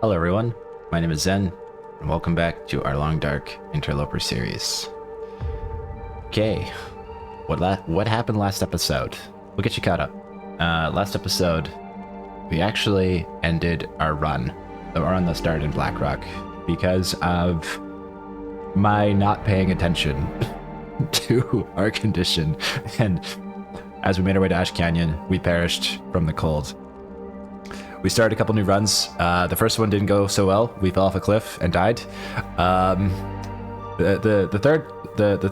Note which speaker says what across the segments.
Speaker 1: Hello everyone, my name is Zen, and welcome back to our Long Dark Interloper series. Okay, what happened last episode? We'll get you caught up. Last episode, we actually ended our run. Our run that started in Blackrock because of my not paying attention to our condition, and as we made our way to Ash Canyon, we perished from the cold. We started a couple new runs. The first one didn't go so well. We fell off a cliff and died. The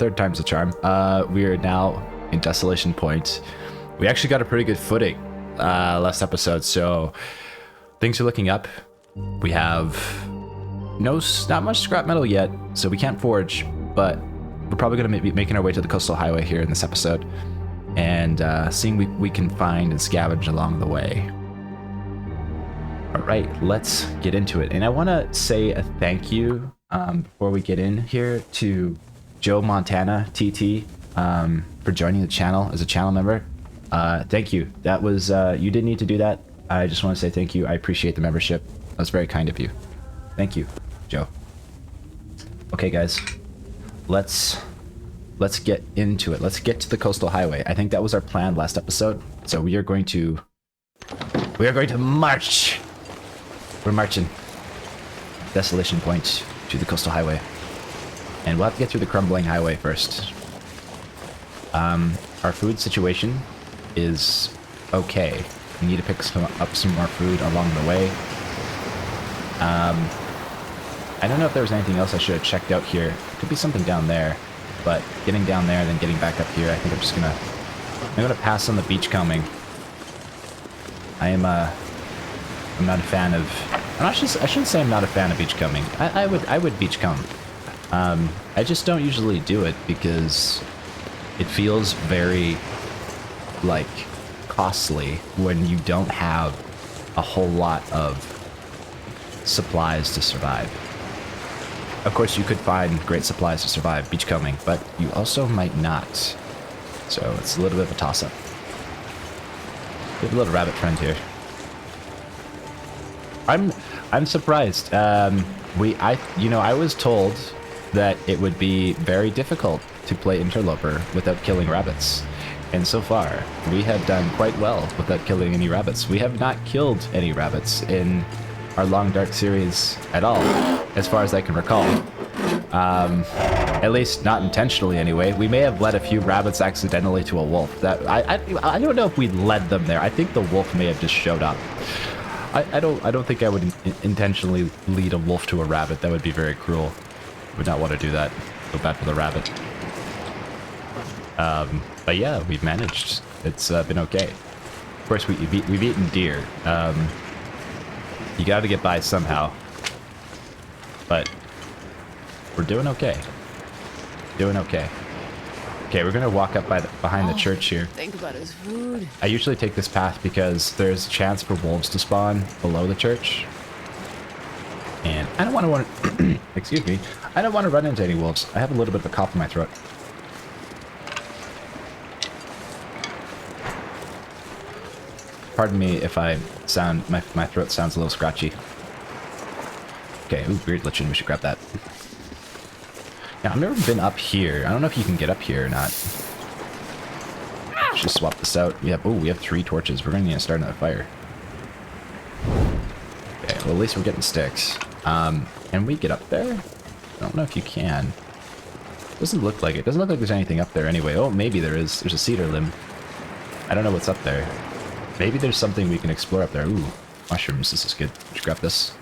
Speaker 1: third time's the charm. We are now in Desolation Point. We actually got a pretty good footing last episode, so things are looking up. We have not much scrap metal yet, so we can't forge, but we're probably going to be making our way to the coastal highway here in this episode, and seeing we can find and scavenge along the way. All right, let's get into it. And I want to say a thank you before we get in here to Joe Montana TT for joining the channel as a channel member. Thank you. That was you didn't need to do that. I just want to say thank you. I appreciate the membership. That was very kind of you. Thank you, Joe. Okay, guys, let's get into it. Let's get to the coastal highway. I think that was our plan last episode. So we are going to march. We're marching Desolation Point to the coastal highway, and we'll have to get through the crumbling highway first. Our food situation is okay. We need to pick up some more food along the way. I don't know if there was anything else I should have checked out here. Could be something down there, but getting down there and then getting back up here, I think I'm gonna pass on the beachcombing. I'm not a fan of. I shouldn't say I'm not a fan of beachcombing. I would beachcomb. I just don't usually do it because it feels very like costly when you don't have a whole lot of supplies to survive. Of course, you could find great supplies to survive beachcombing, but you also might not. So it's a little bit of a toss-up. We have a little rabbit friend here. I'm surprised. I was told that it would be very difficult to play Interloper without killing rabbits. And so far, we have done quite well without killing any rabbits. We have not killed any rabbits in our Long Dark series at all, as far as I can recall. At least not intentionally anyway. We may have led a few rabbits accidentally to a wolf. I don't know if we led them there. I think the wolf may have just showed up. I don't think I would intentionally lead a wolf to a rabbit. That would be very cruel. Would not want to do that. Go bad for the rabbit. But yeah, we've managed. It's been okay. Of course, we've eaten deer. You got to get by somehow. But we're doing okay. Doing okay. Okay, we're gonna walk up behind the church here.
Speaker 2: Think about his food.
Speaker 1: I usually take this path because there's a chance for wolves to spawn below the church. And I don't want to excuse me. I don't want to run into any wolves. I have a little bit of a cough in my throat. Pardon me if I sound my throat sounds a little scratchy. Okay, ooh, beard lichen, we should grab that. Now, I've never been up here. I don't know if you can get up here or not. Just swap this out. We have 3 torches. We're going to need to start another fire. Okay, well, at least we're getting sticks. Can we get up there? I don't know if you can. Doesn't look like it. Doesn't look like there's anything up there anyway. Oh, maybe there is. There's a cedar limb. I don't know what's up there. Maybe there's something we can explore up there. Ooh, mushrooms. This is good. Let's grab this.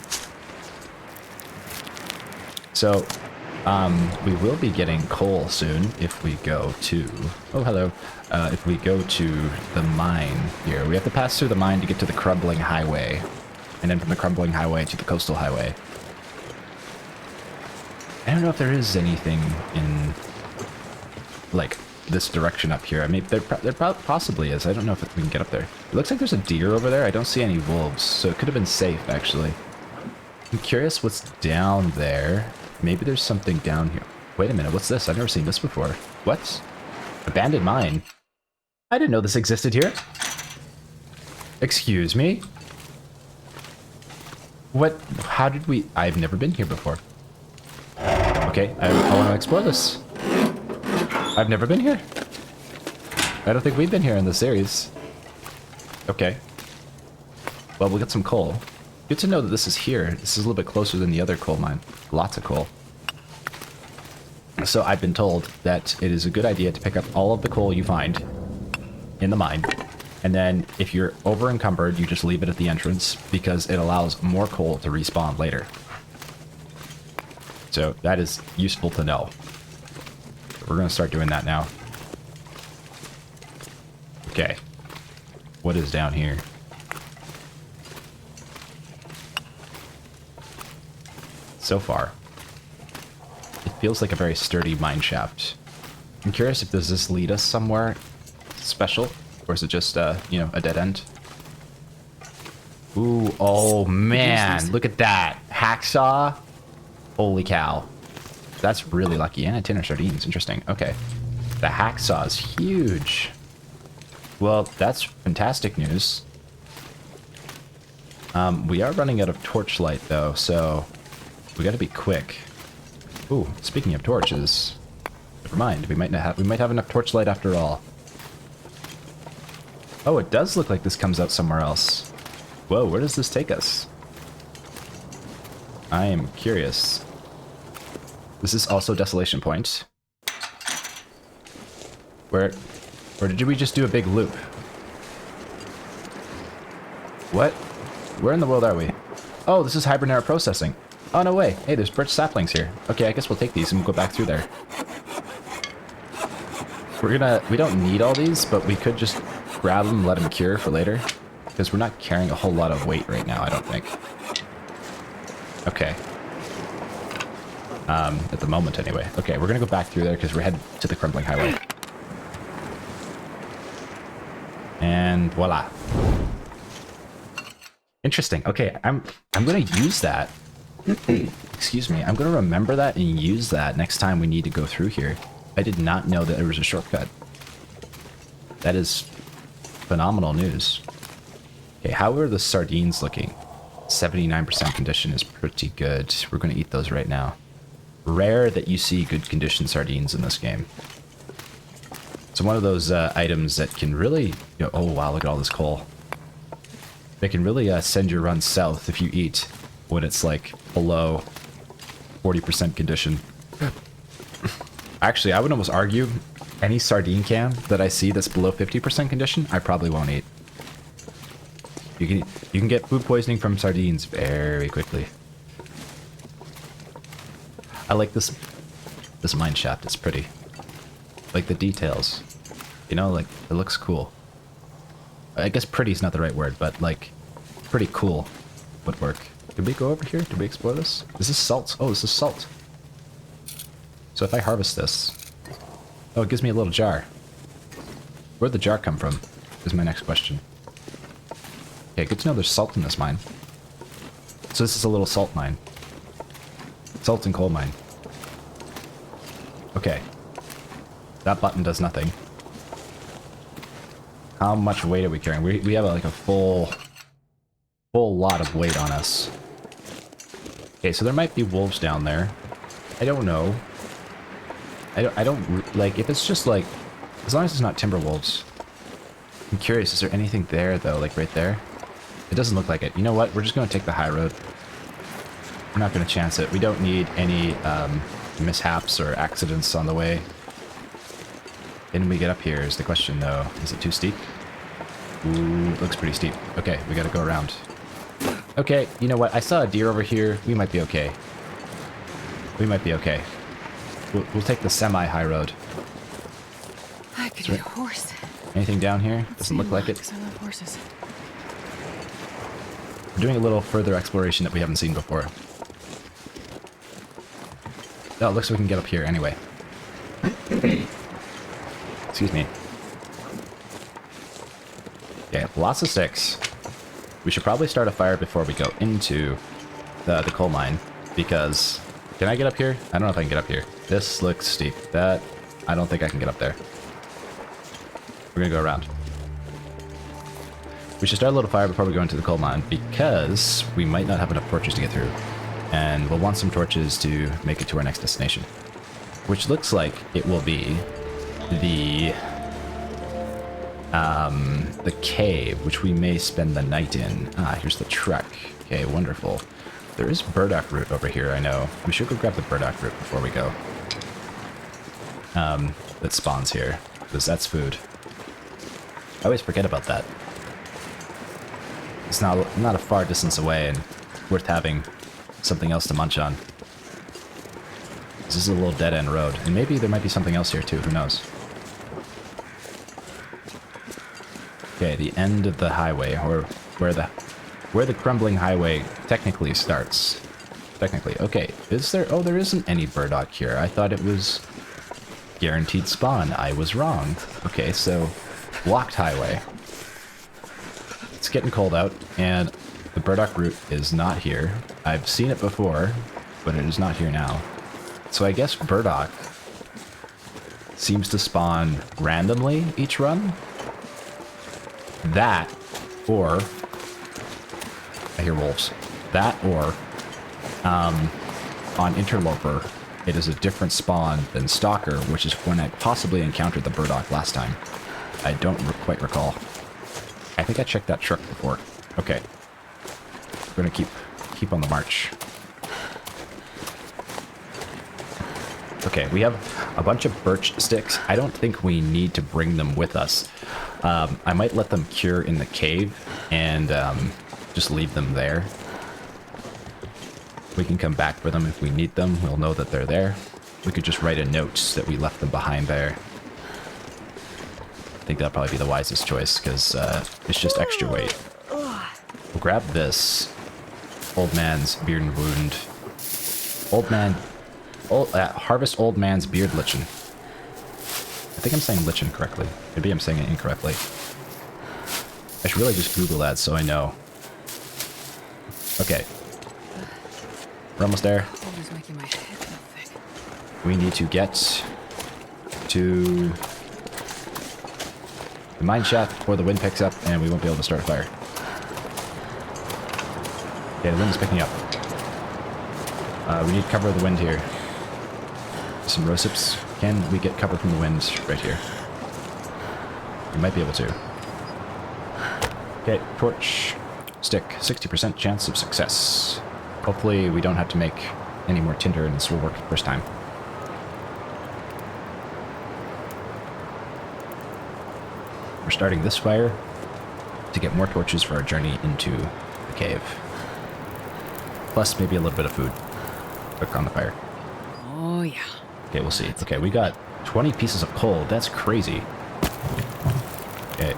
Speaker 1: So, we will be getting coal soon if we go to... Oh, hello. If we go to the mine here. We have to pass through the mine to get to the crumbling highway. And then from the crumbling highway to the coastal highway. I don't know if there is anything in, like, this direction up here. I mean, there possibly is. I don't know if we can get up there. It looks like there's a deer over there. I don't see any wolves, so it could have been safe, actually. I'm curious what's down there. Maybe there's something down here. Wait a minute, what's this? I've never seen this before. What? Abandoned mine. I didn't know this existed here. Excuse me? What? How did we... I've never been here before. Okay, I want to explore this. I've never been here. I don't think we've been here in this series. Okay. Well, we'll get some coal. Good to know that this is here. This is a little bit closer than the other coal mine. Lots of coal. So I've been told that it is a good idea to pick up all of the coal you find in the mine. And then if you're over encumbered, you just leave it at the entrance because it allows more coal to respawn later. So that is useful to know. We're going to start doing that now. Okay. What is down here? So far, it feels like a very sturdy mine shaft. I'm curious if does this lead us somewhere special? Or is it just, you know, a dead end? Ooh, oh man, look at that. Hacksaw. Holy cow. That's really lucky. And a tin of sardines. Interesting. Okay. The hacksaw is huge. Well, that's fantastic news. We are running out of torchlight, though, so we gotta be quick. Ooh, speaking of torches, never mind. We might have enough torchlight after all. Oh, it does look like this comes out somewhere else. Whoa, where does this take us? I am curious. This is also Desolation Point. Where did we just do a big loop? What? Where in the world are we? Oh, this is Hibernera processing. Oh, no way. Hey, there's birch saplings here. Okay, I guess we'll take these and we'll go back through there. We don't need all these, but we could just grab them and let them cure for later. Because we're not carrying a whole lot of weight right now, I don't think. Okay. At the moment, anyway. Okay, we're gonna go back through there because we're headed to the Crumbling Highway. And voila. Interesting. Okay, I'm gonna use that. Excuse me. I'm gonna remember that and use that next time we need to go through here. I did not know that there was a shortcut. That is phenomenal news. Okay, how are the sardines looking? 79% condition is pretty good. We're gonna eat those right now. Rare that you see good condition sardines in this game. It's one of those items that can really... You know, oh wow, look at all this coal. They can really send your run south if you eat when it's like below 40% condition. Actually, I would almost argue any sardine can that I see that's below 50% condition, I probably won't eat. You can get food poisoning from sardines very quickly. I like this mine shaft. It's pretty. Like the details. You know, like it looks cool. I guess pretty is not the right word, but like pretty cool would work. Did we go over here? Did we explore this? Is this salt? Oh, this is salt. So if I harvest this... Oh, it gives me a little jar. Where'd the jar come from? Is my next question. Okay, good to know there's salt in this mine. So this is a little salt mine. Salt and coal mine. Okay. That button does nothing. How much weight are we carrying? We have like a full lot of weight on us. Okay, so there might be wolves down there. I don't know. I don't like if it's just like as long as it's not timber wolves. I'm curious, is there anything there though, like right there? It doesn't look like it. You know what? We're just gonna take the high road. We're not gonna chance it. We don't need any mishaps or accidents on the way. Can we get up here is the question though. Is it too steep? Ooh, it looks pretty steep. Okay, we gotta go around. Okay, you know what? I saw a deer over here. We might be okay. We might be okay. We'll take the semi-high road.
Speaker 2: I could be a horse.
Speaker 1: Anything down here? Doesn't look like it.
Speaker 2: I love horses.
Speaker 1: We're doing a little further exploration that we haven't seen before. Oh, it looks like we can get up here anyway. Excuse me. Okay, lots of sticks. We should probably start a fire before we go into the coal mine, because... Can I get up here? I don't know if I can get up here. This looks steep. That... I don't think I can get up there. We're gonna go around. we should start a little fire before we go into the coal mine, because we might not have enough torches to get through. And we'll want some torches to make it to our next destination. Which looks like it will be the cave, which we may spend the night in. Ah, here's the truck. Okay, wonderful. There is burdock root over here, I know. We should go grab the burdock root before we go. That spawns here, because that's food. I always forget about that. It's not a far distance away and worth having something else to munch on. This is a little dead-end road, and maybe there might be something else here too, who knows. Okay, the end of the highway, or where the crumbling highway technically starts. Technically. Okay, is there... Oh, there isn't any burdock here. I thought it was guaranteed spawn. I was wrong. Okay, so blocked highway. It's getting cold out, and the burdock root is not here. I've seen it before, but it is not here now. So I guess burdock seems to spawn randomly each run. That, or... I hear wolves. That, or... on Interloper, it is a different spawn than Stalker, which is when I possibly encountered the burdock last time. I don't quite recall. I think I checked that truck before. Okay. We're gonna keep on the march. Okay, we have a bunch of birch sticks. I don't think we need to bring them with us. I might let them cure in the cave and just leave them there. We can come back for them if we need them. We'll know that they're there. We could just write a note that we left them behind there. I think that'll probably be the wisest choice, because it's just extra weight. We'll grab this. Old man's beard and wound. Harvest old man's beard lichen. I think I'm saying lichen correctly. Maybe I'm saying it incorrectly. I should really just Google that so I know. Okay. We're almost there.
Speaker 2: Making my head feel thick.
Speaker 1: We need to get to the mine shaft before the wind picks up, and we won't be able to start a fire. Okay, the wind is picking up. We need cover of the wind here. Some rosips. Can we get cover from the wind right here? We might be able to. Okay, torch. Stick. 60% chance of success. Hopefully we don't have to make any more tinder and this will work the first time. We're starting this fire to get more torches for our journey into the cave. Plus maybe a little bit of food. Cook on the fire.
Speaker 2: Oh yeah.
Speaker 1: Okay, we'll see. Okay, we got 20 pieces of coal. That's crazy. Okay.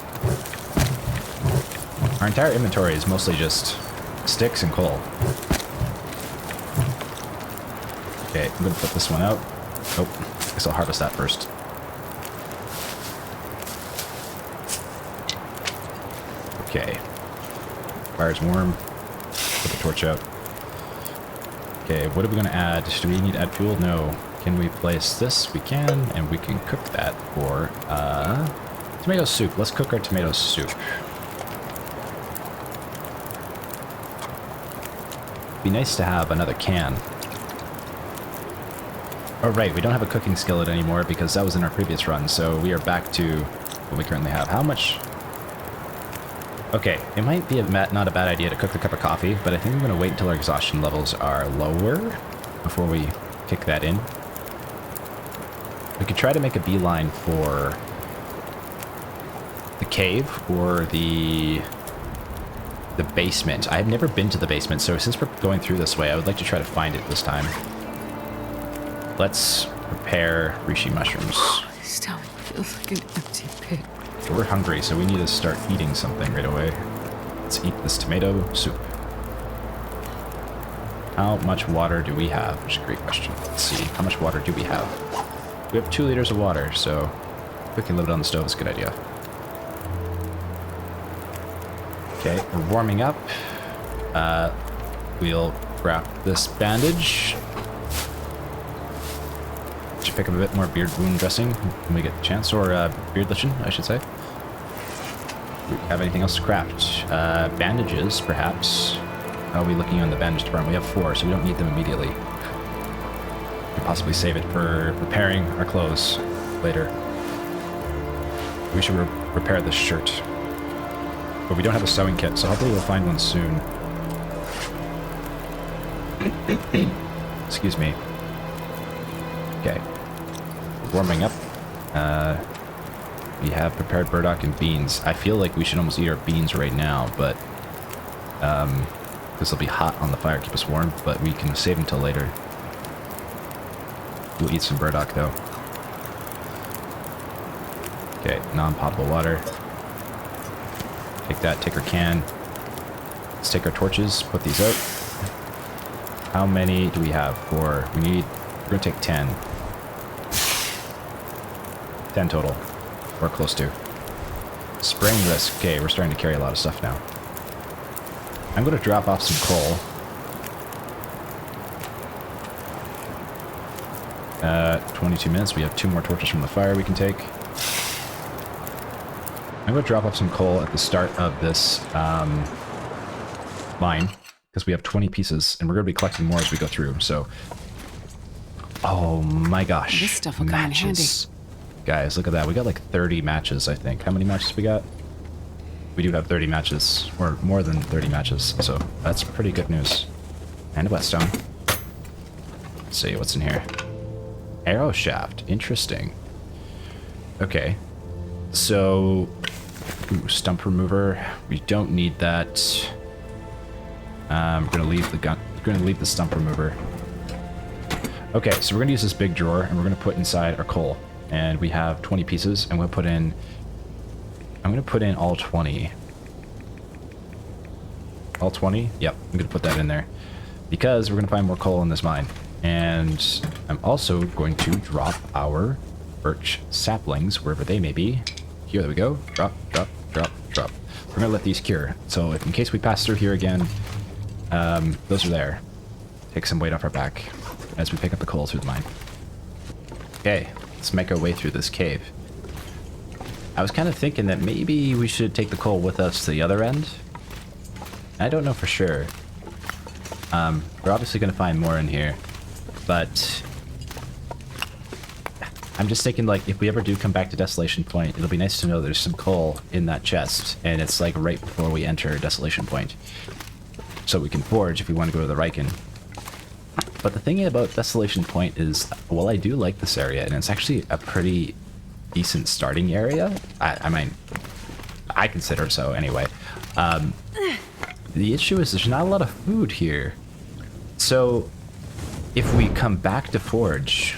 Speaker 1: Our entire inventory is mostly just sticks and coal. Okay, I'm gonna put this one out. Nope. Guess I'll harvest that first. Okay. Fire's warm. Put the torch out. Okay, what are we gonna add? Do we need to add fuel? No. Can we place this? We can, and we can cook that for tomato soup. Let's cook our tomato soup. Be nice to have another can. Oh right, we don't have a cooking skillet anymore because that was in our previous run, so we are back to what we currently have. How much? Okay, it might be not a bad idea to cook the cup of coffee, but I think I'm going to wait until our exhaustion levels are lower before we kick that in. We could try to make a beeline for the cave or the basement. I've never been to the basement, so since we're going through this way, I would like to try to find it this time. Let's prepare reishi mushrooms.
Speaker 2: This stomach feels like an empty pit.
Speaker 1: We're hungry, so we need to start eating something right away. Let's eat this tomato soup. How much water do we have? Which is a great question. Let's see. How much water do we have? We have 2 liters of water, so cooking a little bit on the stove is a good idea. Okay, we're warming up. We'll wrap this bandage. Should pick up a bit more beard wound dressing when we get the chance, or beard lichen, I should say. Do we have anything else to craft? Bandages, perhaps. How are we looking on the bandage department? We have 4, so we don't need them immediately. We could possibly save it for repairing our clothes later. We should repair this shirt. But we don't have a sewing kit, so hopefully we'll find one soon. Excuse me. Okay. Warming up. We have prepared burdock and beans. I feel like we should almost eat our beans right now, but this will be hot on the fire, keep us warm, but we can save until later. We'll eat some burdock though. Okay, non-potable water. Take that, take our can. Let's take our torches, put these out. How many do we have? 4. We're gonna take 10. 10 total. We're close to. Spraying risk. Okay, we're starting to carry a lot of stuff now. I'm gonna drop off some coal. 22 minutes. We have 2 more torches from the fire we can take. I'm going to drop off some coal at the start of this mine, because we have 20 pieces, and we're going to be collecting more as we go through, so... Oh my gosh.
Speaker 2: This stuff will come in handy.
Speaker 1: Guys, look at that. We got like 30 matches, I think. How many matches we got? We do have 30 matches, or more than 30 matches, so that's pretty good news. And a whetstone. Let's see, what's in here? Arrow shaft. Interesting. Okay. So... Ooh, stump remover. We don't need that. We're gonna leave the gun. We're gonna leave the stump remover. Okay, so we're gonna use this big drawer, and we're gonna put inside our coal. And we have 20 pieces, and we'll put in... I'm gonna put in all 20. All 20? Yep, I'm gonna put that in there. Because we're gonna find more coal in this mine. And I'm also going to drop our birch saplings, wherever they may be. Here, there we go. Drop, drop, drop, drop. We're gonna let these cure. So if in case we pass through here again, those are there. Take some weight off our back as we pick up the coal through the mine. Okay, let's make our way through this cave. I was kind of thinking that maybe we should take the coal with us to the other end. I don't know for sure. We're obviously gonna find more in here, but I'm just thinking, like, if we ever do come back to Desolation Point, it'll be nice to know there's some coal in that chest, and it's like right before we enter Desolation Point. So we can forge if we want to go to the Riken. But the thing about Desolation Point is, well, I do like this area, and it's actually a pretty decent starting area. I mean, I consider so anyway. The issue is there's not a lot of food here. So if we come back to forge,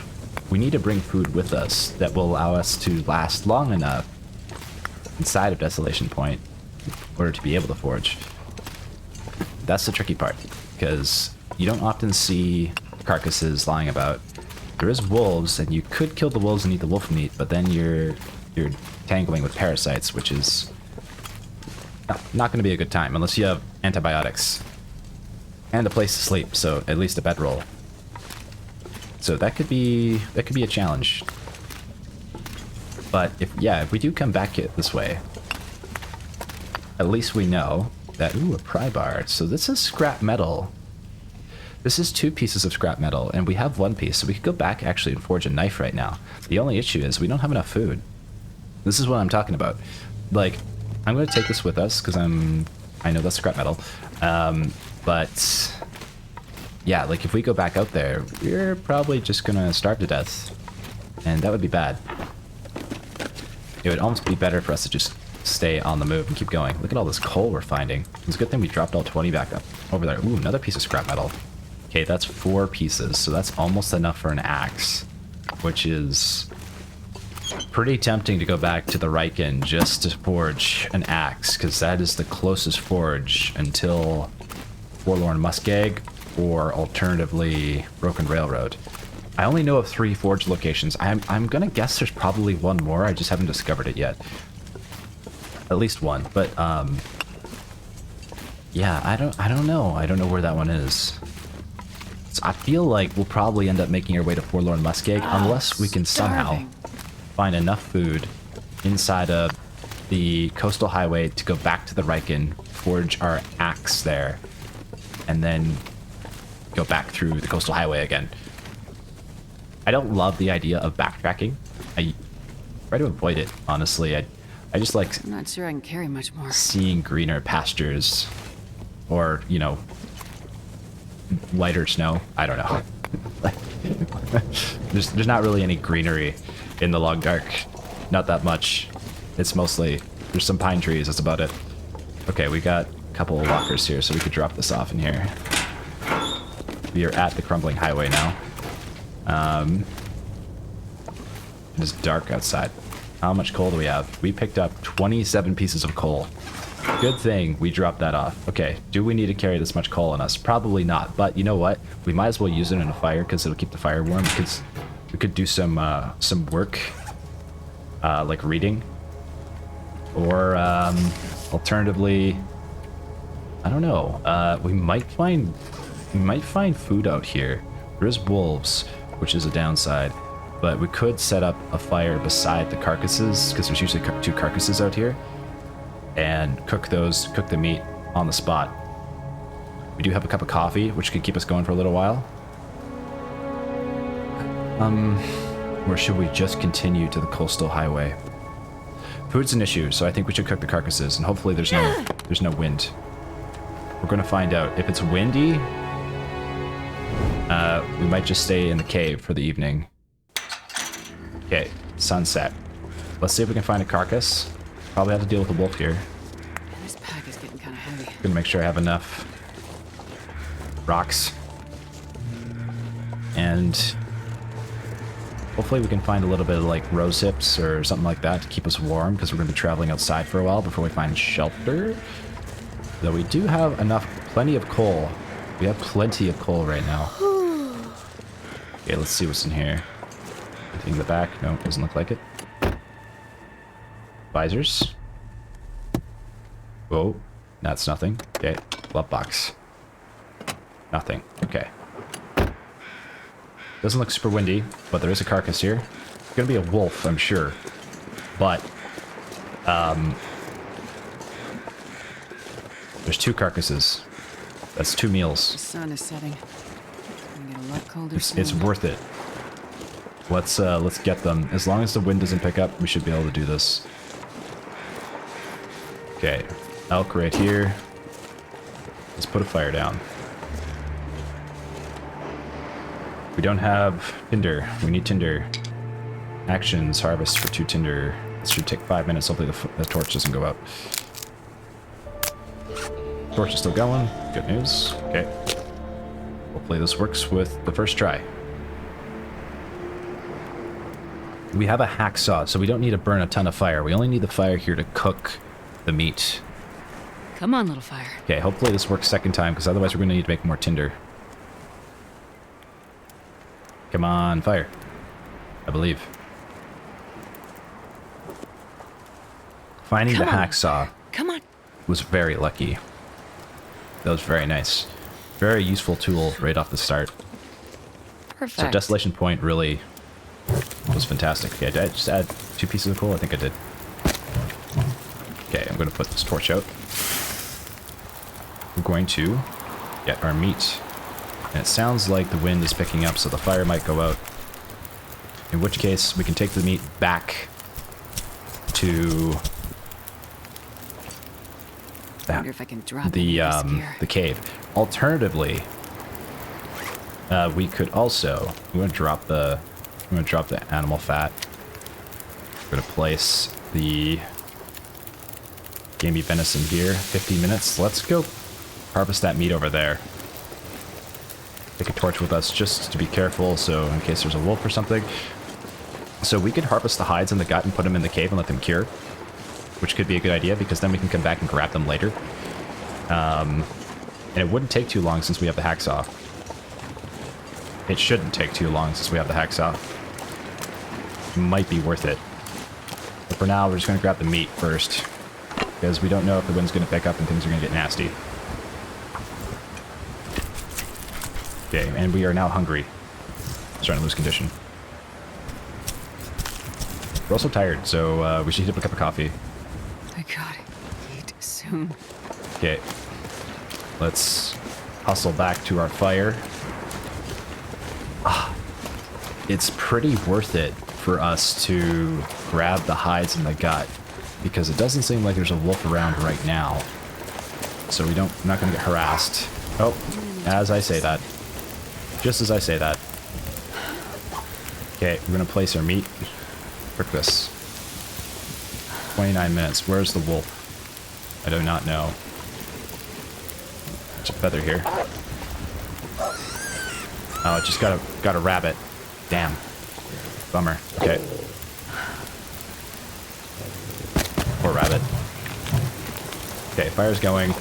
Speaker 1: we need to bring food with us that will allow us to last long enough inside of Desolation Point in order to be able to forge. That's the tricky part, because you don't often see carcasses lying about. There is wolves, and you could kill the wolves and eat the wolf meat, but then you're tangling with parasites, which is not going to be a good time unless you have antibiotics and a place to sleep, so at least a bedroll. So that could be a challenge. But if we do come back this way, at least we know that, ooh, a pry bar. So this is scrap metal. This is 2 pieces of scrap metal, and we have 1 piece, so we could go back actually and forge a knife right now. The only issue is we don't have enough food. This is what I'm talking about. Like, I'm going to take this with us because I know that's scrap metal. But yeah, like if we go back out there, we're probably just going to starve to death, and that would be bad. It would almost be better for us to just stay on the move and keep going. Look at all this coal we're finding. It's a good thing we dropped all 20 back up over there. Ooh, another piece of scrap metal. Okay, that's 4 pieces, so that's almost enough for an axe, which is pretty tempting to go back to the Riken just to forge an axe, because that is the closest forge until Forlorn Muskeg, or alternatively Broken Railroad. I only know of 3 forge locations. I'm gonna guess there's probably 1 more, I just haven't discovered it yet. At least 1, but yeah, I don't know. I don't know where that one is. So I feel like we'll probably end up making our way to Forlorn Muskeg unless we can somehow find enough food inside of the coastal highway to go back to the Riken, forge our axe there, and then go back through the coastal highway again. I don't love the idea of backtracking. I try to avoid it, honestly. I just like
Speaker 2: I'm not sure I can carry much more.
Speaker 1: seeing greener pastures or, you know, lighter snow. I don't know. there's not really any greenery in the long dark. Not that much. It's mostly, there's some pine trees, that's about it. Okay, we got a couple of walkers here, so we could drop this off in here. We are at the crumbling highway now. It is dark outside. How much coal do we have? We picked up 27 pieces of coal. Good thing we dropped that off. Okay, do we need to carry this much coal on us? Probably not, but you know what? We might as well use it in a fire because it'll keep the fire warm. Because we could do some work, like reading, or alternatively, I don't know. We might find food out here. There is wolves, which is a downside, but we could set up a fire beside the carcasses because there's usually two carcasses out here, and cook the meat on the spot. We do have a cup of coffee, which could keep us going for a little while. Or should we just continue to the coastal highway? Food's an issue, so I think we should cook the carcasses, and hopefully there's no wind. We're gonna find out. If it's windy, we might just stay in the cave for the evening. Okay, sunset. Let's see if we can find a carcass. Probably have to deal with a wolf here.
Speaker 2: This pack is getting kind of heavy.
Speaker 1: Gonna make sure I have enough rocks. And hopefully we can find a little bit of like rose hips or something like that to keep us warm, because we're gonna be traveling outside for a while before we find shelter. Though we do have plenty of coal. We have plenty of coal right now. Okay, let's see what's in here. Anything in the back? No, doesn't look like it. Visors. Whoa, that's nothing. Okay, glove box. Nothing. Okay. Doesn't look super windy, but there is a carcass here. It's gonna be a wolf, I'm sure. But, there's two carcasses. That's 2 meals.
Speaker 2: The sun is setting. It's gonna get a lot colder
Speaker 1: It's
Speaker 2: soon.
Speaker 1: worth it. Let's get them. As long as the wind doesn't pick up, we should be able to do this. Okay, elk right here. Let's put a fire down. We don't have tinder. We need tinder. Actions, harvest for 2 tinder. This should take 5 minutes. Hopefully the torch doesn't go out. Torch is still going. Good news. Okay. Hopefully this works with the first try. We have a hacksaw, so we don't need to burn a ton of fire. We only need the fire here to cook the meat.
Speaker 2: Come on, little fire.
Speaker 1: Okay, hopefully this works second time, because otherwise we're going to need to make more tinder. Come on, fire. I believe. Finding the hacksaw
Speaker 2: Come on.
Speaker 1: was very lucky. That was very nice. Very useful tool right off the start.
Speaker 2: Perfect.
Speaker 1: So Desolation Point really was fantastic. Okay, did I just add 2 pieces of coal? I think I did. Okay, I'm going to put this torch out. We're going to get our meat. And it sounds like the wind is picking up, so the fire might go out. In which case, we can take the meat back to
Speaker 2: I wonder if I can drop
Speaker 1: the
Speaker 2: any risk here.
Speaker 1: the cave. Alternatively, we could also I'm gonna drop the animal fat. We're gonna place the gamey venison here. 15 minutes. Let's go harvest that meat over there. Take a torch with us just to be careful, so in case there's a wolf or something. So we could harvest the hides and the gut and put them in the cave and let them cure, which could be a good idea, because then we can come back and grab them later. And it wouldn't take too long since we have the hacksaw. It shouldn't take too long since we have the hacksaw. It might be worth it. But for now, we're just going to grab the meat first, because we don't know if the wind's going to pick up and things are going to get nasty. Okay, and we are now hungry. Starting to lose condition. We're also tired, so we should heat up a cup of coffee.
Speaker 2: God, eat soon.
Speaker 1: Okay. Let's hustle back to our fire. It's pretty worth it for us to grab the hides in the gut, because it doesn't seem like there's a wolf around right now. So we're not going to get harassed. Oh, as I say that. Just as I say that. Okay, we're going to place our meat. Frick this. 29 minutes. Where's the wolf? I do not know. There's a feather here. Oh, it just got a rabbit. Damn. Bummer. Okay. Poor rabbit. Okay, fire's going.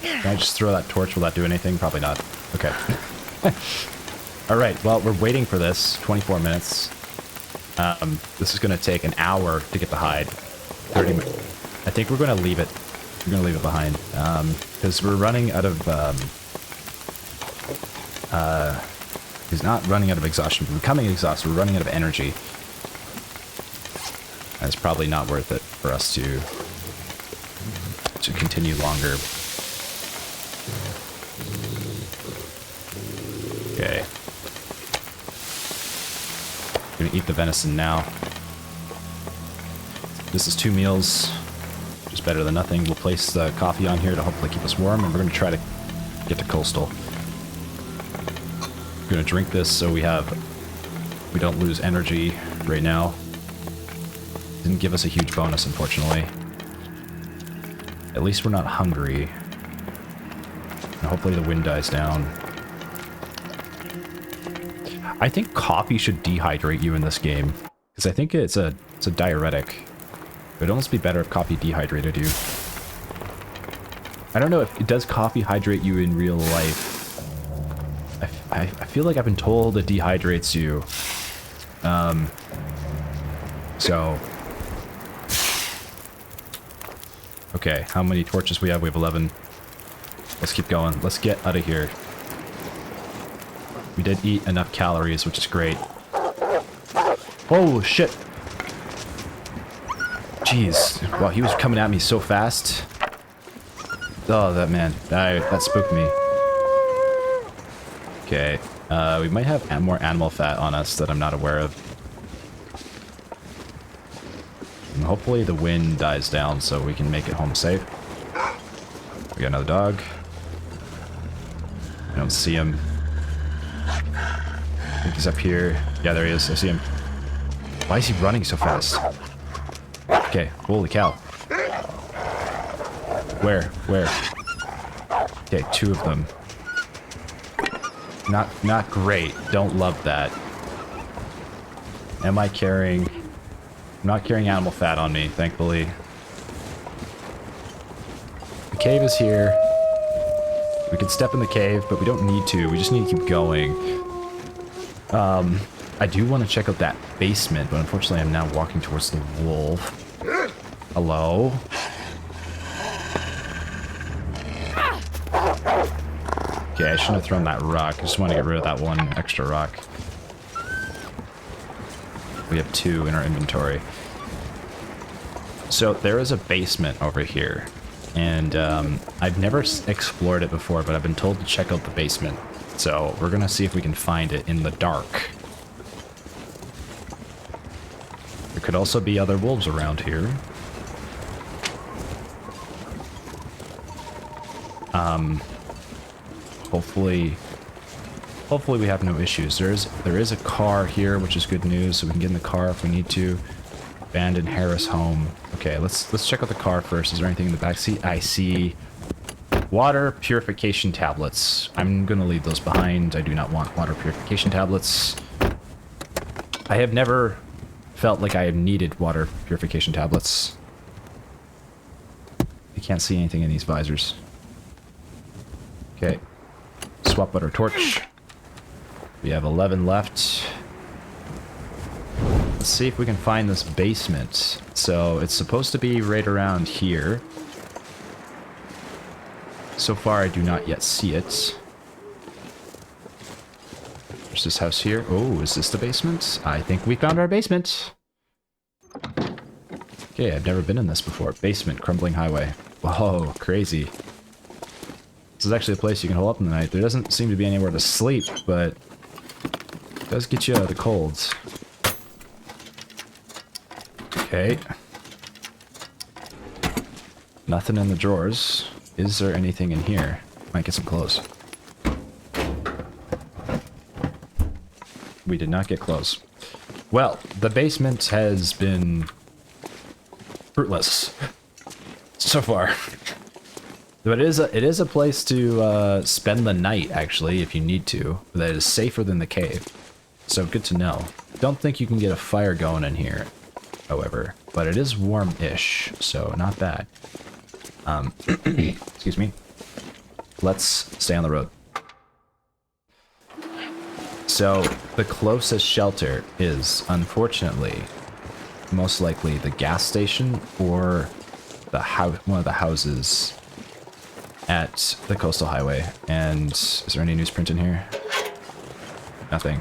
Speaker 1: Can I just throw that torch? Will that do anything? Probably not. Okay. Alright, well, we're waiting for this. 24 minutes. This is going to take an hour to get the hide. 30 minutes. I think we're going to leave it. We're going to leave it behind. Because we're running out of... he's not running out of exhaustion. We're becoming exhausted. We're running out of energy. And it's probably not worth it for us to continue longer. Okay. Gonna eat the venison now. This is 2 meals, which is better than nothing. We'll place the coffee on here to hopefully keep us warm, and we're gonna try to get to coastal. We're gonna drink this so we don't lose energy right now. Didn't give us a huge bonus, unfortunately. At least we're not hungry. And hopefully the wind dies down. I think coffee should dehydrate you in this game, because I think it's a diuretic. It would almost be better if coffee dehydrated you. I don't know if it does coffee hydrate you in real life. I feel like I've been told it dehydrates you. So... Okay, how many torches we have? We have 11. Let's keep going. Let's get out of here. We did eat enough calories, which is great. Oh, shit. Jeez. Wow, he was coming at me so fast. Oh, that man. That spooked me. Okay. We might have more animal fat on us that I'm not aware of. And hopefully the wind dies down so we can make it home safe. We got another dog. I don't see him. I think he's up here. Yeah, there he is. I see him. Why is he running so fast? Okay, holy cow. Where? Okay, 2 of them. Not great. Don't love that. Am I carrying... I'm not carrying animal fat on me, thankfully. The cave is here. We can step in the cave, but we don't need to. We just need to keep going. I do want to check out that basement, but unfortunately I'm now walking towards the wolf. Hello? Okay, I shouldn't have thrown that rock. I just want to get rid of that one extra rock. We have 2 in our inventory. So there is a basement over here. And I've never explored it before, but I've been told to check out the basement. So we're going to see if we can find it in the dark. There could also be other wolves around here. Hopefully we have no issues. There is a car here, which is good news, so we can get in the car if we need to. Abandoned Harris home. Okay, let's check out the car first. Is there anything in the backseat? I see water purification tablets. I'm gonna leave those behind. I do not want water purification tablets. I have never felt like I have needed water purification tablets. You can't see anything in these visors. Okay. Swap out our torch. We have 11 left. Let's see if we can find this basement. So it's supposed to be right around here. So far I do not yet see it. There's this house here. Oh, is this the basement? I think we found our basement. Okay, I've never been in this before. Basement, crumbling highway. Whoa, crazy. This is actually a place you can hole up in the night. There doesn't seem to be anywhere to sleep, but it does get you out of the colds. Okay. Nothing in the drawers. Is there anything in here? Might get some clothes. We did not get clothes. Well, the basement has been fruitless so far. But it is a place to spend the night, actually, if you need to. That is safer than the cave. So good to know. Don't think you can get a fire going in here, however. But it is warm-ish, so not bad. Excuse me. Let's stay on the road. So, the closest shelter is, unfortunately, most likely the gas station or the one of the houses at the coastal highway. And is there any newsprint in here? Nothing.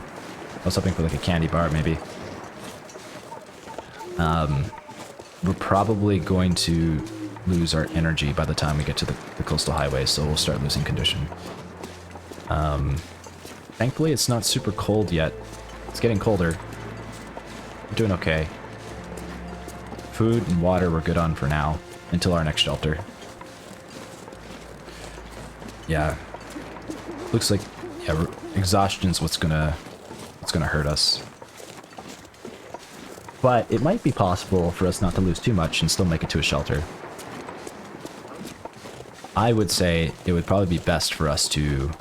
Speaker 1: I was hoping for like a candy bar, maybe. We're probably going to lose our energy by the time we get to the coastal highway, so we'll start losing condition. Thankfully, it's not super cold yet. It's getting colder. We're doing okay. Food and water we're good on for now, until our next shelter. Yeah. Looks like, yeah, exhaustion's what's gonna hurt us. But it might be possible for us not to lose too much and still make it to a shelter. I would say it would probably be best for us to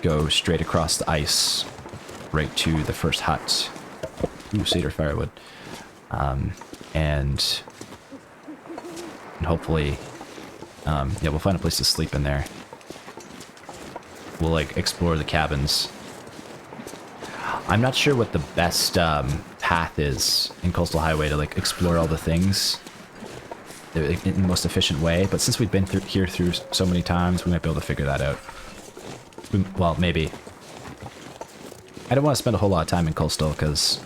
Speaker 1: go straight across the ice right to the first hut. Ooh, cedar firewood. And hopefully, yeah, we'll find a place to sleep in there. We'll, like, explore the cabins. I'm not sure what the best path is in Coastal Highway to, like, explore all the things in the most efficient way, but since we've been here through so many times, we might be able to figure that out. Well, maybe. I don't want to spend a whole lot of time in Coastal, because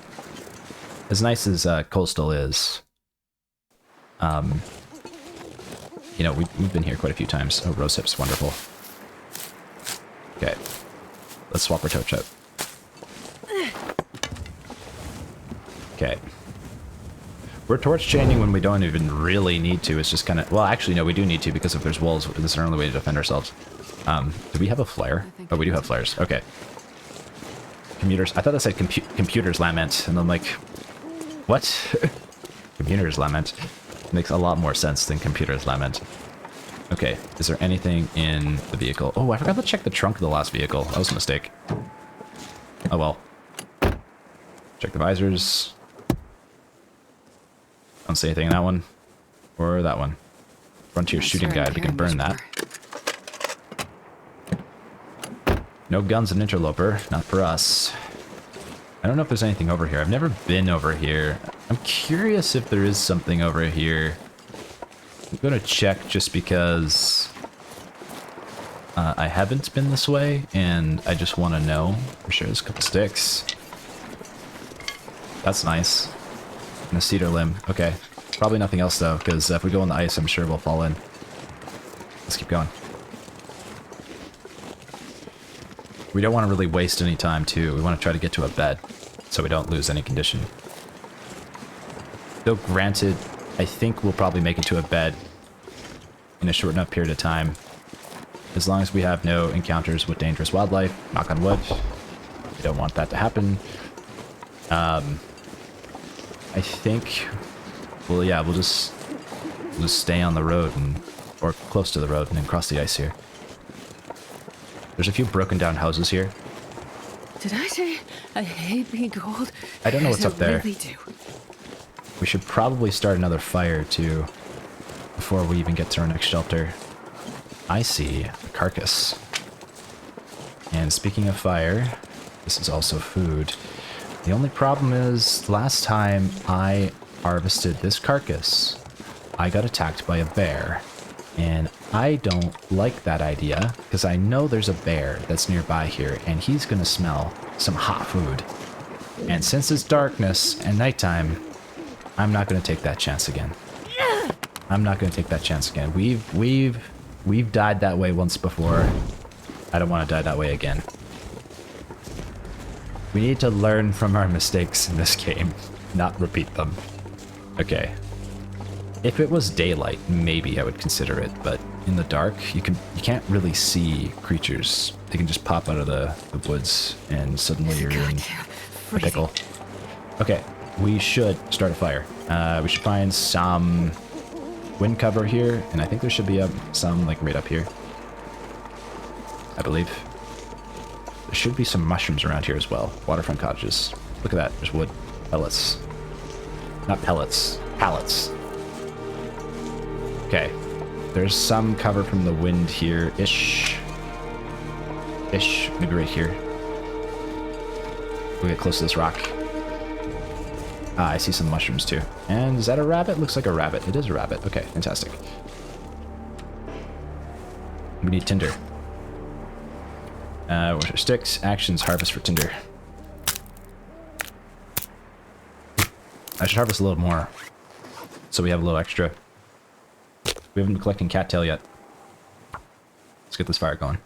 Speaker 1: as nice as Coastal is, you know, we've been here quite a few times. Oh, Rosehip's wonderful. Okay. Let's swap our torch out. Okay. We're torch chaining when we don't even really need to. It's just kind of... Well, actually, no, we do need to, because if there's wolves, this is our only way to defend ourselves. Do we have a flare? Oh, we do have flares. Okay. Commuters. I thought that said computers lament, and I'm like, what? Computers lament. Makes a lot more sense than computers lament. Okay, is there anything in the vehicle? Oh, I forgot to check the trunk of the last vehicle. That was a mistake. Oh well. Check the visors. Don't see anything in that one. Or that one. Frontier shooting guide. We can burn that. No guns in Interloper. Not for us. I don't know if there's anything over here. I've never been over here. I'm curious if there is something over here. I'm gonna check just because I haven't been this way, and I just want to know for sure. There's a couple sticks. That's nice. And a cedar limb. Okay. Probably nothing else though, because if we go on the ice, I'm sure we'll fall in. Let's keep going. We don't want to really waste any time too. We want to try to get to a bed so we don't lose any condition. Though granted, I think we'll probably make it to a bed in a short enough period of time. As long as we have no encounters with dangerous wildlife, knock on wood. We don't want that to happen. I think, well, yeah, we'll just stay on the road or close to the road and then cross the ice here. There's a few broken down houses here.
Speaker 2: Did I say I hate being cold?
Speaker 1: I don't know what's up there.
Speaker 2: I really do.
Speaker 1: We should probably start another fire too before we even get to our next shelter. I see a carcass. And speaking of fire, this is also food. The only problem is, last time I harvested this carcass, I got attacked by a bear. And I don't like that idea, because I know there's a bear that's nearby here, and he's gonna smell some hot food. And since it's darkness and nighttime, I'm not gonna take that chance again. I'm not gonna take that chance again. We've died that way once before. I don't want to die that way again. We need to learn from our mistakes in this game, not repeat them. Okay. If it was daylight, maybe I would consider it, but in the dark, you can't really see creatures. They can just pop out of the woods, and suddenly you're in a pickle. Okay, we should start a fire. We should find some wind cover here, and I think there should be some like right up here. I believe. There should be some mushrooms around here as well. Waterfront cottages. Look at that, there's wood. Pellets. Not pellets, pallets. Okay, there's some cover from the wind here-ish. Maybe right here. We'll get close to this rock. Ah, I see some mushrooms too. And is that a rabbit? Looks like a rabbit. It is a rabbit. Okay, fantastic. We need tinder. Where's our sticks? Actions, harvest for tinder. I should harvest a little more, so we have a little extra. We haven't been collecting cattail yet. Let's get this fire going.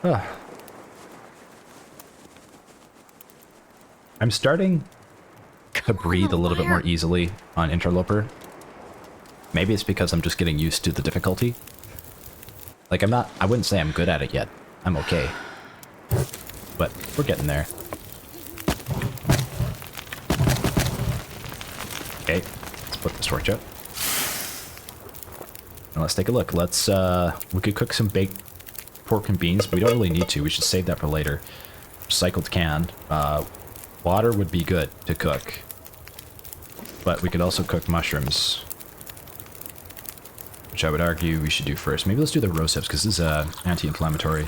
Speaker 1: Ah. I'm starting to breathe a little bit more easily on Interloper. Maybe it's because I'm just getting used to the difficulty. Like, I wouldn't say I'm good at it yet. I'm okay. But we're getting there. Okay, let's put this torch up. And let's take a look. Let's, we could cook some baked pork and beans, but we don't really need to. We should save that for later. Recycled can. Water would be good to cook. But we could also cook mushrooms, which I would argue we should do first. Maybe let's do the rose hips, because this is anti-inflammatory.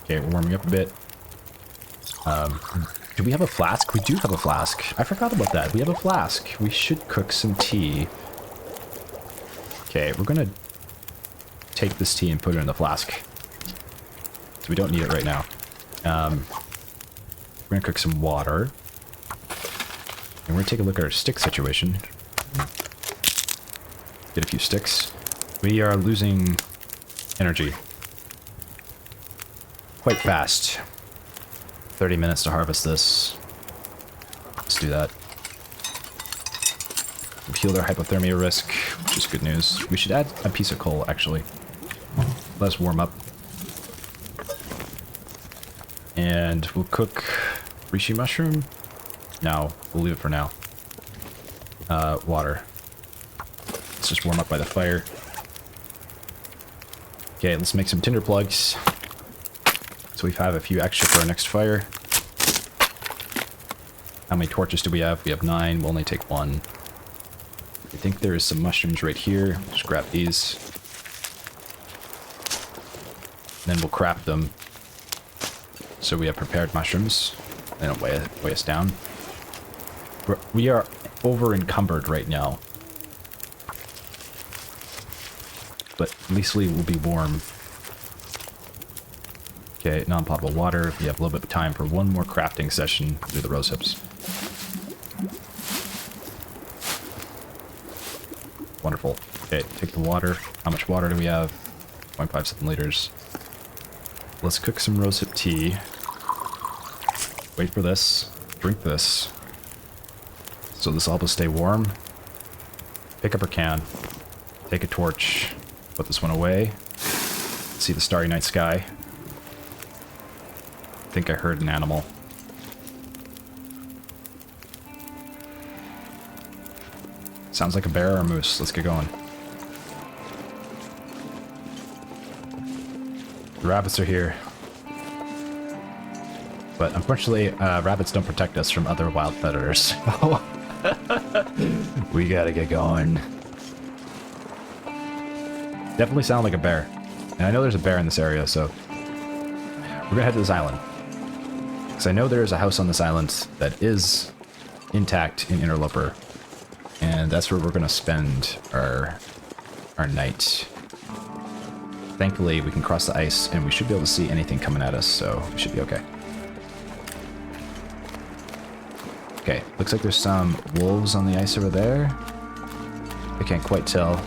Speaker 1: Okay, we're warming up a bit. Do we have a flask? We do have a flask. I forgot about that. We have a flask. We should cook some tea. Okay, we're gonna take this tea and put it in the flask. So we don't need it right now. We're gonna cook some water. And we're gonna take a look at our stick situation. Get a few sticks. We are losing energy quite fast. 30 minutes to harvest this. Let's do that. We've healed our hypothermia risk, which is good news. We should add a piece of coal, actually. Let us warm up. And we'll cook reishi mushroom. No, we'll leave it for now. Water. Let's just warm up by the fire. Okay, let's make some tinder plugs. So we have a few extra for our next fire. How many torches do we have? We have 9. We'll only take 1. I think there is some mushrooms right here. Just grab these. And then we'll craft them. So we have prepared mushrooms. They don't weigh us down. We are over encumbered right now. But at least we will be warm. Okay, non-potable water. We have a little bit of time for one more crafting session. Do the rose hips. Wonderful. Okay, take the water. How much water do we have? 0.57 liters. Let's cook some rose hip tea. Wait for this. Drink this. So this will help us stay warm. Pick up our can. Take a torch. Put this one away. See the starry night sky. I think I heard an animal. Sounds like a bear or a moose. Let's get going. The rabbits are here. But unfortunately, rabbits don't protect us from other wild predators. We gotta get going. Definitely sound like a bear. And I know there's a bear in this area, so we're gonna head to this island. Because I know there is a house on this island that is intact in Interloper. And that's where we're gonna spend our night. Thankfully, we can cross the ice, and we should be able to see anything coming at us, so we should be okay. Okay, looks like there's some wolves on the ice over there. I can't quite tell.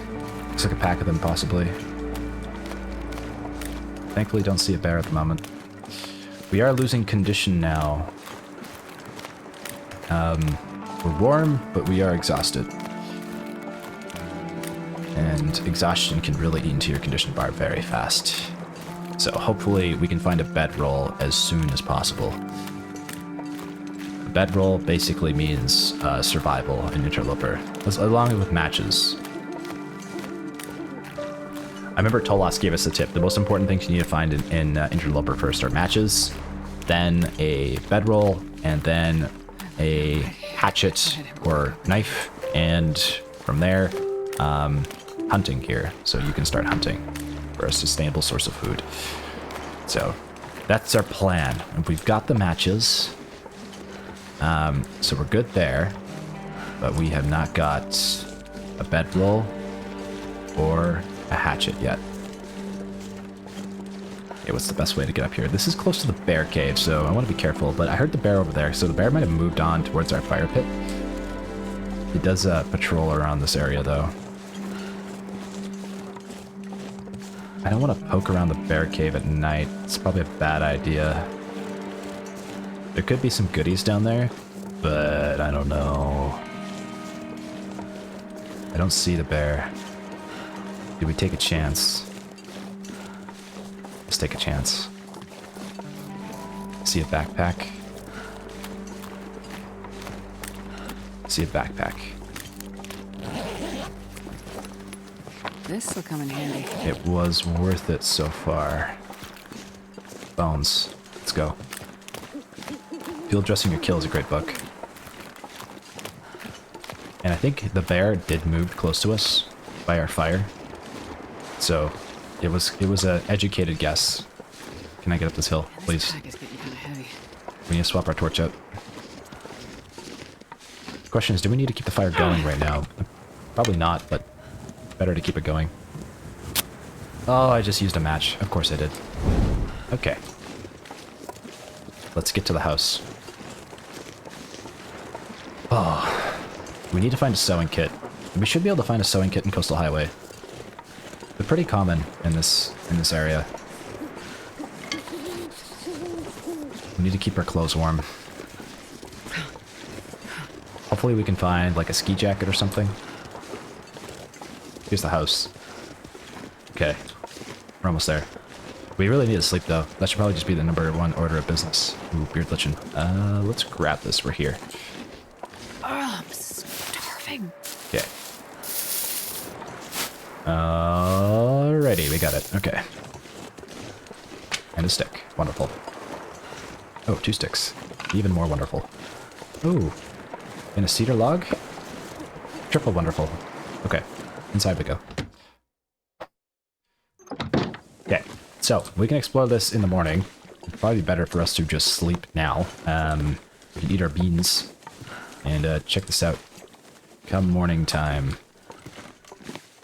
Speaker 1: Looks like a pack of them, possibly. Thankfully, don't see a bear at the moment. We are losing condition now. We're warm, but we are exhausted. And exhaustion can really eat into your condition bar very fast. So hopefully we can find a bedroll as soon as possible. A bedroll basically means survival in Interloper, along with matches. I remember Tolas gave us a tip. The most important things you need to find in Interloper first are matches, then a bedroll, and then a hatchet or knife, and from there, hunting gear, so you can start hunting for a sustainable source of food. So that's our plan. And we've got the matches, so we're good there, but we have not got a bedroll or a hatchet yet. Okay, what's the best way to get up here? This is close to the bear cave, so I want to be careful, but I heard the bear over there, so the bear might have moved on towards our fire pit. It does patrol around this area, though. I don't want to poke around the bear cave at night. It's probably a bad idea. There could be some goodies down there, but I don't know. I don't see the bear. Do we take a chance? Let's take a chance. See a backpack. See a backpack.
Speaker 2: This will come in handy.
Speaker 1: It was worth it so far. Bones. Let's go. Field Dressing Your Kill is a great book. And I think the bear did move close to us by our fire. So it was an educated guess. Can I get up this hill, please?
Speaker 2: This pack is getting kind of heavy.
Speaker 1: We need to swap our torch out. The question is, do we need to keep the fire going right now? Probably not, but better to keep it going. Oh, I just used a match. Of course I did. Okay. Let's get to the house. Oh, we need to find a sewing kit. We should be able to find a sewing kit in Coastal Highway. They're pretty common in this area. We need to keep our clothes warm. Hopefully we can find like a ski jacket or something. Here's the house. Okay. We're almost there. We really need to sleep though. That should probably just be the #1 order of business. Ooh, beard lichen. Let's grab this. We're here.
Speaker 2: Oh, I'm starving.
Speaker 1: Okay. Alrighty, we got it. Okay. And a stick. Wonderful. Oh, 2 sticks. Even more wonderful. Ooh. And a cedar log? Triple wonderful. Okay. Inside we go. Okay. So, we can explore this in the morning. It'd probably be better for us to just sleep now. We can eat our beans. And check this out. Come morning time.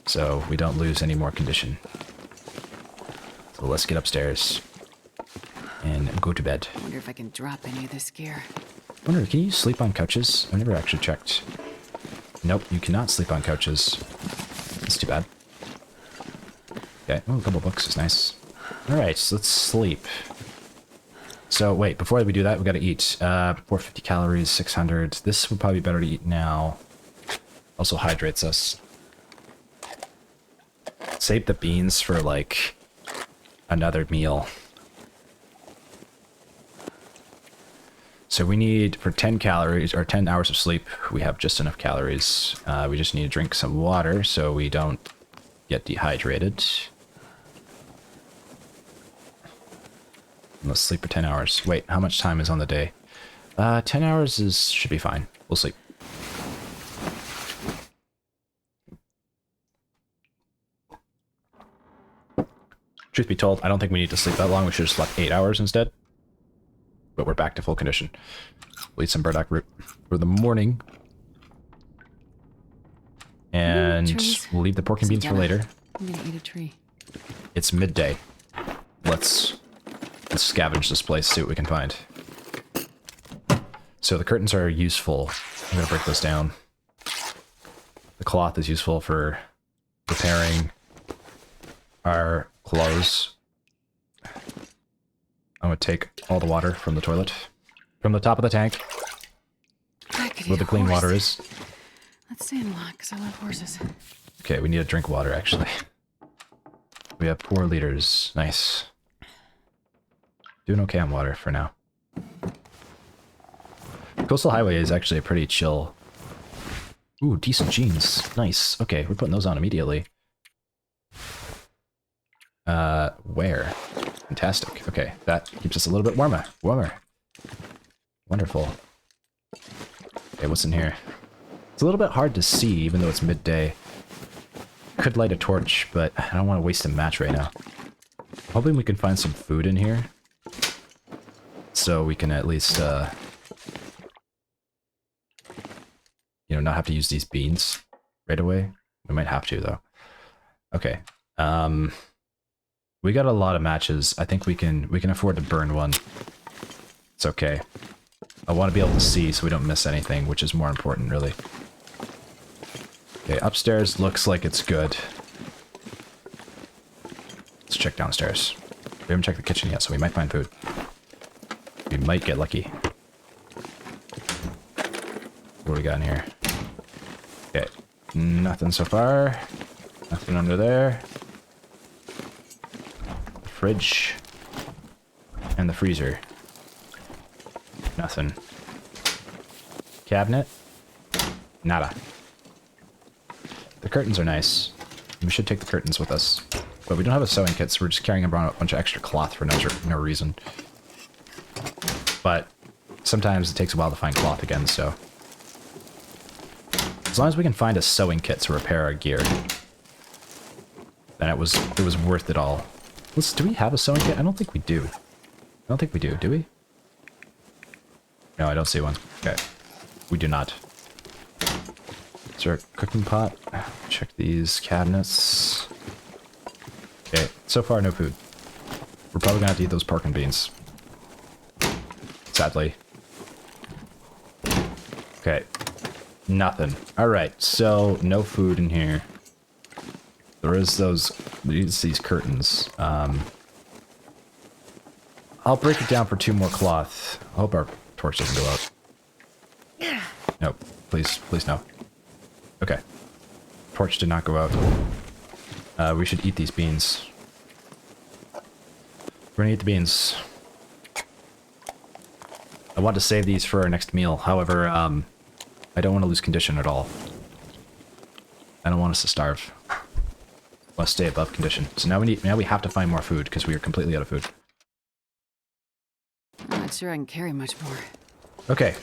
Speaker 1: So we don't lose any more condition. So let's get upstairs. And go to bed.
Speaker 2: I wonder if I can drop any of this gear.
Speaker 1: Wonder, can you sleep on couches? I've never actually checked. Nope, you cannot sleep on couches. That's too bad. Okay, oh, a couple books is nice. Alright, so let's sleep. So, wait, before we do that, we gotta eat. 450 calories, 600. This would probably be better to eat now. Also hydrates us. Save the beans for, like, another meal. So we need, for 10 calories, or 10 hours of sleep, we have just enough calories. We just need to drink some water so we don't get dehydrated. Let's sleep for 10 hours. Wait, how much time is on the day? 10 hours should be fine. We'll sleep. Truth be told, I don't think we need to sleep that long. We should have slept 8 hours instead. But we're back to full condition. We'll eat some burdock root for the morning. And we'll leave the pork and beans for later.
Speaker 2: I'm gonna eat a tree.
Speaker 1: It's midday. Let's scavenge this place, see what we can find. So the curtains are useful. I'm going to break those down. The cloth is useful for repairing our clothes. I'm going to take all the water from the toilet. From the top of the tank. Where the clean water is.
Speaker 2: Let's stay in lot, because I love horses.
Speaker 1: Okay, we need to drink water, actually. We have 4 liters. Nice. Doing okay on water for now. Coastal Highway is actually a pretty chill... Ooh, decent jeans. Nice. Okay, we're putting those on immediately. Where? Fantastic. Okay, that keeps us a little bit warmer. Wonderful. Okay, what's in here? It's a little bit hard to see, even though it's midday. Could light a torch, but I don't want to waste a match right now. Hoping we can find some food in here. So we can at least, you know, not have to use these beans right away. We might have to, though. Okay. We got a lot of matches. I think we can afford to burn one. It's okay. I want to be able to see so we don't miss anything, which is more important, really. Okay, upstairs looks like it's good. Let's check downstairs. We haven't checked the kitchen yet, so we might find food. We might get lucky. What do we got in here? Okay, nothing so far. Nothing under there. The fridge. And the freezer. Nothing. Cabinet. Nada. The curtains are nice. We should take the curtains with us. But we don't have a sewing kit, so we're just carrying around a bunch of extra cloth for no reason. But sometimes it takes a while to find cloth again, so... As long as we can find a sewing kit to repair our gear, then it was worth it all. Do we have a sewing kit? I don't think we do. I don't think we do we? No, I don't see one. Okay. We do not. Is there a cooking pot? Check these cabinets. Okay, so far no food. We're probably gonna have to eat those pork and beans. Sadly. Okay. Nothing. Alright, so no food in here. There is these curtains. I'll break it down for 2 more cloth. I hope our torch doesn't go out. No, please no. Okay. Torch did not go out. We should eat these beans. We're gonna eat the beans. I want to save these for our next meal. However, I don't want to lose condition at all. I don't want us to starve. I want to stay above condition. So now we have to find more food because we are completely out of food.
Speaker 2: I'm not sure I can carry much more.
Speaker 1: Okay.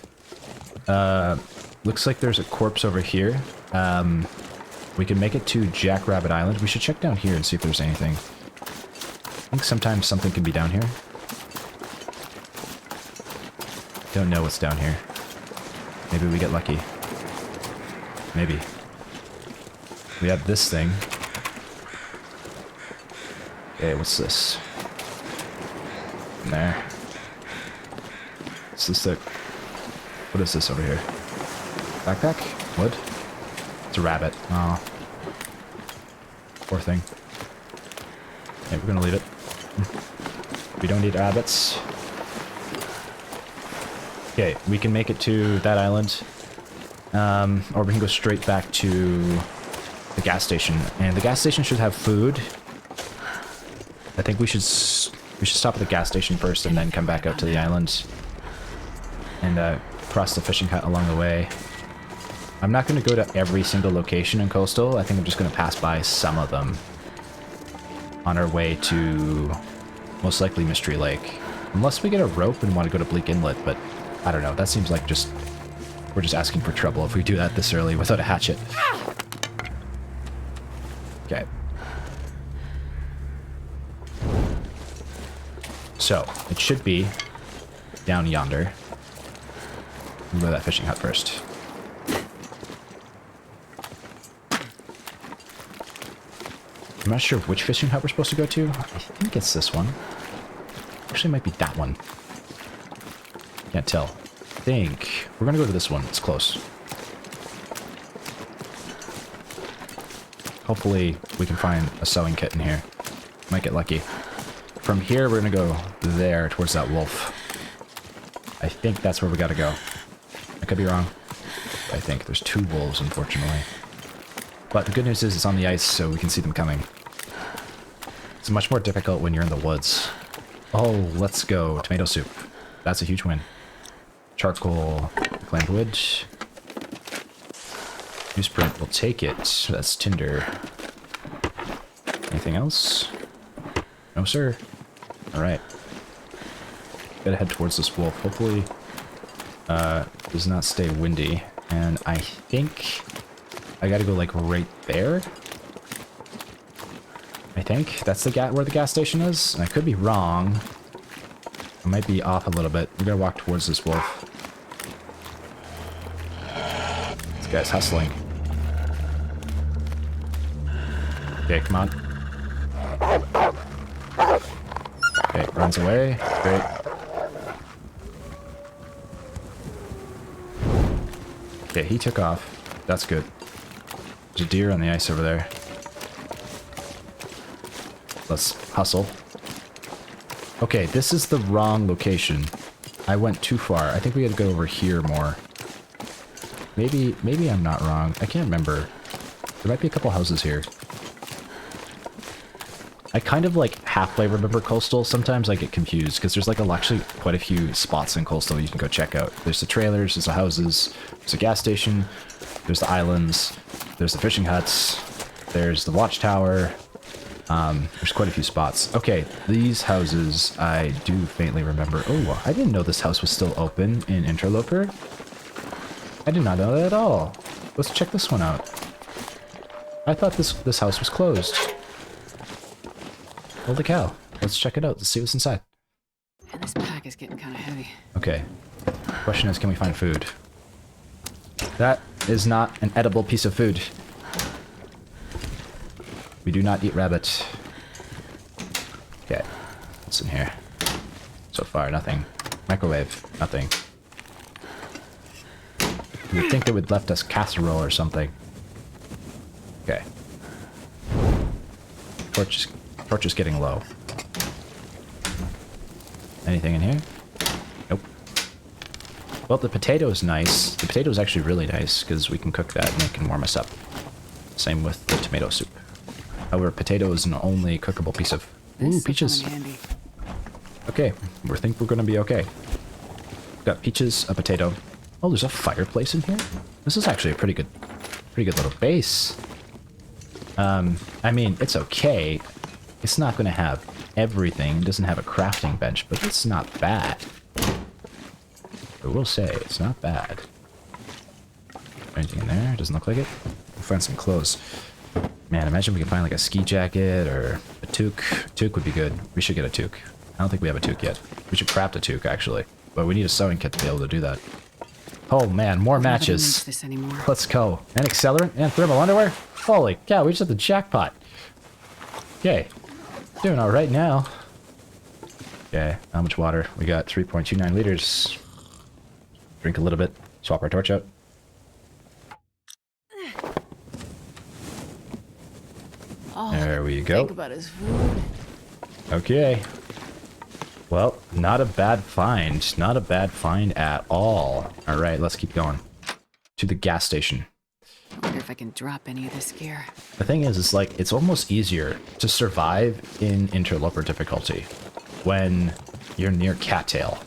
Speaker 1: Looks like there's a corpse over here. We can make it to Jackrabbit Island. We should check down here and see if there's anything. I think sometimes something can be down here. Don't know what's down here. Maybe we get lucky. Maybe. We have this thing. Okay, what's this? In there. Is this the... What is this over here? Backpack? Wood? It's a rabbit. Oh. Poor thing. Okay, we're gonna leave it. We don't need rabbits. Okay, we can make it to that island. Or we can go straight back to the gas station. And the gas station should have food. I think we should stop at the gas station first and then come back out to the island. And cross the fishing hut along the way. I'm not going to go to every single location in Coastal. I think I'm just going to pass by some of them on our way to most likely Mystery Lake. Unless we get a rope and want to go to Bleak Inlet, but I don't know. That seems like we're just asking for trouble if we do that this early without a hatchet. Okay. So, it should be down yonder. We'll go to that fishing hut first. I'm not sure which fishing hut we're supposed to go to. I think it's this one. Actually, it might be that one. Can't tell. think we're gonna go to this one. It's close. Hopefully we can find a sewing kit in here. Might get lucky. From here, we're gonna go there towards that wolf. I think that's where we gotta go. I could be wrong. I think there's 2 wolves, unfortunately. But the good news is it's on the ice, so we can see them coming. It's much more difficult when you're in the woods. Oh, let's go. Tomato soup. That's a huge win. Charcoal, reclaimed wood. Newsprint, we'll take it. That's tinder. Anything else? No, sir. Alright. Gotta head towards this wolf. Hopefully, does not stay windy. And I think I gotta go, like, right there. I think that's the where the gas station is. And I could be wrong. I might be off a little bit. We're gonna walk towards this wolf. This guy's hustling. Okay, come on. Okay, runs away. Great. Okay, he took off. That's good. There's a deer on the ice over there. Let's hustle. Okay, this is the wrong location. I went too far. I think we had to go over here more. Maybe I'm not wrong. I can't remember. There might be a couple houses here. I kind of like halfway remember Coastal. Sometimes I get confused because there's like actually quite a few spots in Coastal you can go check out. There's the trailers, there's the houses, there's a gas station, there's the islands, there's the fishing huts, there's the watchtower. There's quite a few spots. Okay, these houses I do faintly remember. Oh, I didn't know this house was still open in Interloper. I did not know that at all. Let's check this one out. I thought this house was closed. Holy cow. Let's check it out. Let's see what's inside.
Speaker 2: And this pack is getting kind of heavy.
Speaker 1: Okay. Question is, can we find food? That is not an edible piece of food. We do not eat rabbit. Okay. What's in here? So far, nothing. Microwave. Nothing. You would think they would left us casserole or something. Okay. Torch is getting low. Anything in here? Nope. Well, the potato is nice. The potato is actually really nice because we can cook that and it can warm us up. Same with the tomato soup. However, potato is an only cookable piece of... Ooh, peaches. Okay, we think we're gonna be okay. We've got peaches, a potato. Oh, there's a fireplace in here? This is actually a pretty good little base. I mean, it's okay. It's not gonna have everything. It doesn't have a crafting bench, but it's not bad. I will say, it's not bad. Anything in there? Doesn't look like it. We'll find some clothes. Man, imagine we can find like a ski jacket or a toque. Toque would be good. We should get a toque. I don't think we have a toque yet. We should craft a toque, actually. But we need a sewing kit to be able to do that. Oh man, more matches. Let's go. And accelerant and thermal underwear? Holy cow, we just hit the jackpot. Okay. Doing alright now. Okay, how much water? We got 3.29 liters. Drink a little bit. Swap our torch out. There we go.
Speaker 2: Think about his food.
Speaker 1: Okay. Well, not a bad find. Not a bad find at all. Alright, let's keep going. To the gas station.
Speaker 2: I wonder if I can drop any of this gear.
Speaker 1: The thing is, it's like, it's almost easier to survive in Interloper difficulty when you're near cattail.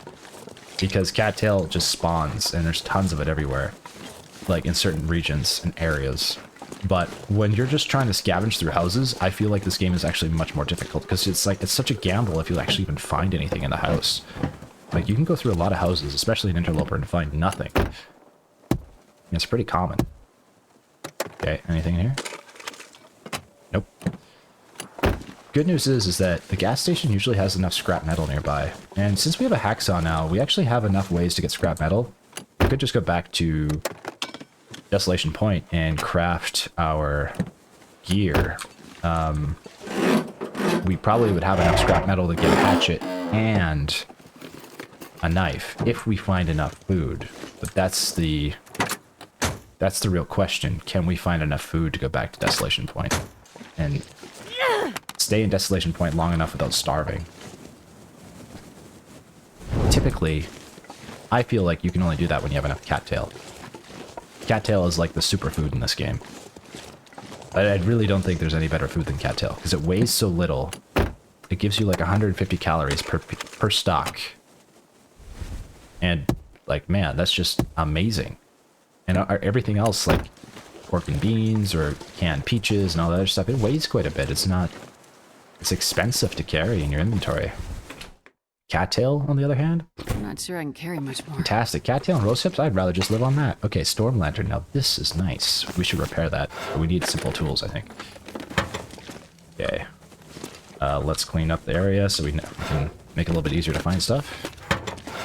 Speaker 1: Because cattail just spawns, and there's tons of it everywhere. Like, in certain regions and areas. But when you're just trying to scavenge through houses, I feel like this game is actually much more difficult. Because it's like, it's such a gamble if you actually even find anything in the house. Like, you can go through a lot of houses, especially in Interloper, and find nothing. It's pretty common. Okay, anything in here? Nope. Good news is that the gas station usually has enough scrap metal nearby. And since we have a hacksaw now, we actually have enough ways to get scrap metal. We could just go back to Desolation Point and craft our gear. We probably would have enough scrap metal to get a hatchet and a knife if we find enough food. But that's the real question. Can we find enough food to go back to Desolation Point and stay in Desolation Point long enough without starving? Typically, I feel like you can only do that when you have enough cattail. Cattail is like the superfood in this game. I really don't think there's any better food than cattail, because it weighs so little. It gives you like 150 calories per stock. And, like, man, that's just amazing. And everything else, like pork and beans or canned peaches and all that other stuff, it weighs quite a bit. It's expensive to carry in your inventory. Cattail, on the other hand?
Speaker 2: I'm not sure I can carry much more.
Speaker 1: Fantastic. Cattail and rose hips, I'd rather just live on that. Okay, storm lantern. Now, this is nice. We should repair that. But we need simple tools, I think. Okay. Let's clean up the area so we can make it a little bit easier to find stuff.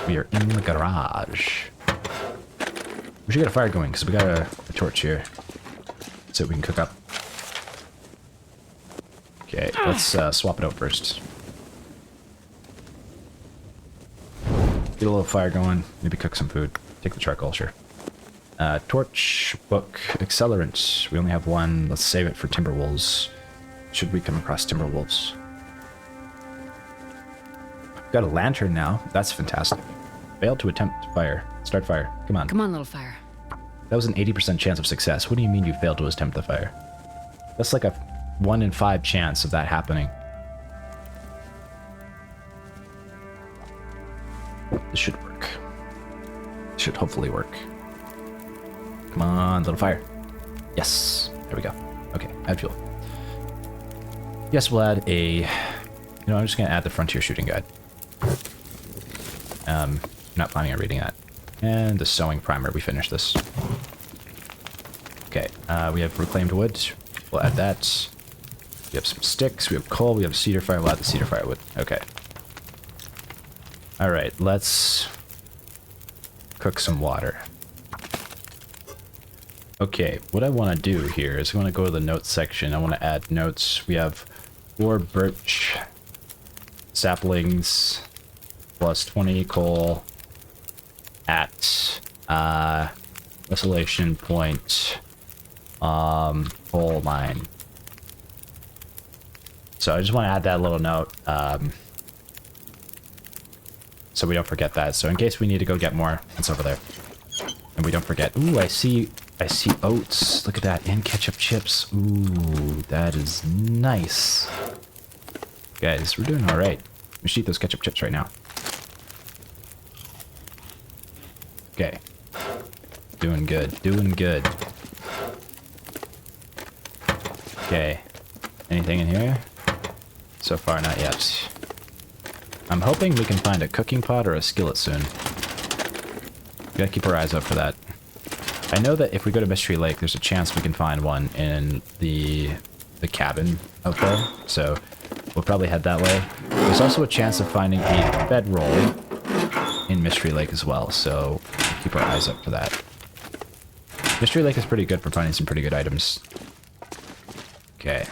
Speaker 1: We are in the garage. We should get a fire going, because we got a torch here. So we can cook up. Okay, let's swap it out first. Get a little fire going, maybe cook some food. Take the charcoal, sure. Torch, book, accelerant. We only have one. Let's save it for timberwolves. Should we come across timberwolves? Got a lantern now. That's fantastic. Failed to attempt fire. Start fire. Come on.
Speaker 2: Come on, little fire.
Speaker 1: That was an 80% chance of success. What do you mean you failed to attempt the fire? That's like a 1 in 5 chance of that happening. This should work. Should hopefully work. Come on, little fire. Yes. There we go. Okay, add fuel. Yes, we'll add a... You know, I'm just going to add the Frontier Shooting Guide. Not planning on reading that. And the sewing primer, we finished this. Okay, we have reclaimed wood. We'll add that. We have some sticks, we have coal, we have cedar fire. We'll add the cedar firewood. Okay. Alright, let's cook some water. Okay, what I want to do here is I want to go to the notes section. I want to add notes. We have 4 birch saplings plus 20 coal at Desolation Point coal mine. So I just want to add that little note so we don't forget that. So in case we need to go get more, it's over there. And we don't forget. Ooh, I see oats. Look at that. And ketchup chips. Ooh, that is nice. Guys, we're doing alright. We should eat those ketchup chips right now. Okay. Doing good. Doing good. Okay. Anything in here? So far, not yet. I'm hoping we can find a cooking pot or a skillet soon. We gotta keep our eyes out for that. I know that if we go to Mystery Lake, there's a chance we can find one in the cabin out there, so we'll probably head that way. There's also a chance of finding a bedroll in Mystery Lake as well, so we'll keep our eyes up for that. Mystery Lake is pretty good for finding some pretty good items. Okay.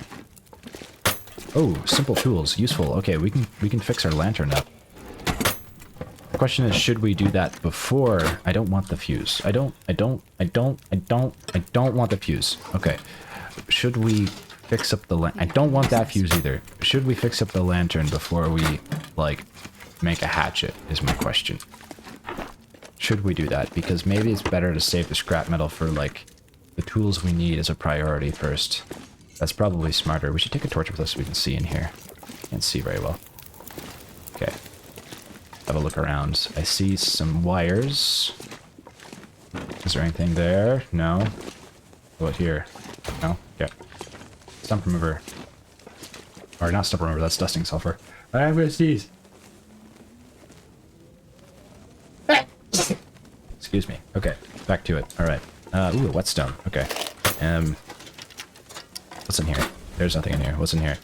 Speaker 1: Oh, simple tools, useful. Okay, we can fix our lantern up. The question is, should we do that before? I don't want the fuse. I don't want the fuse. Okay. Should we fix up the I don't want that fuse either. Should we fix up the lantern before we, like, make a hatchet, is my question. Should we do that? Because maybe it's better to save the scrap metal for, like, the tools we need as a priority first. That's probably smarter. We should take a torch with us so we can see in here. Can't see very well. Okay. Have a look around. I see some wires. Is there anything there? No. What here? No? Okay. Stump remover. Or not stump remover, that's dusting sulfur. I'm gonna sneeze. Excuse me. Okay, back to it. Alright. Ooh, a whetstone. Okay. What's in here? There's nothing in here. What's in here?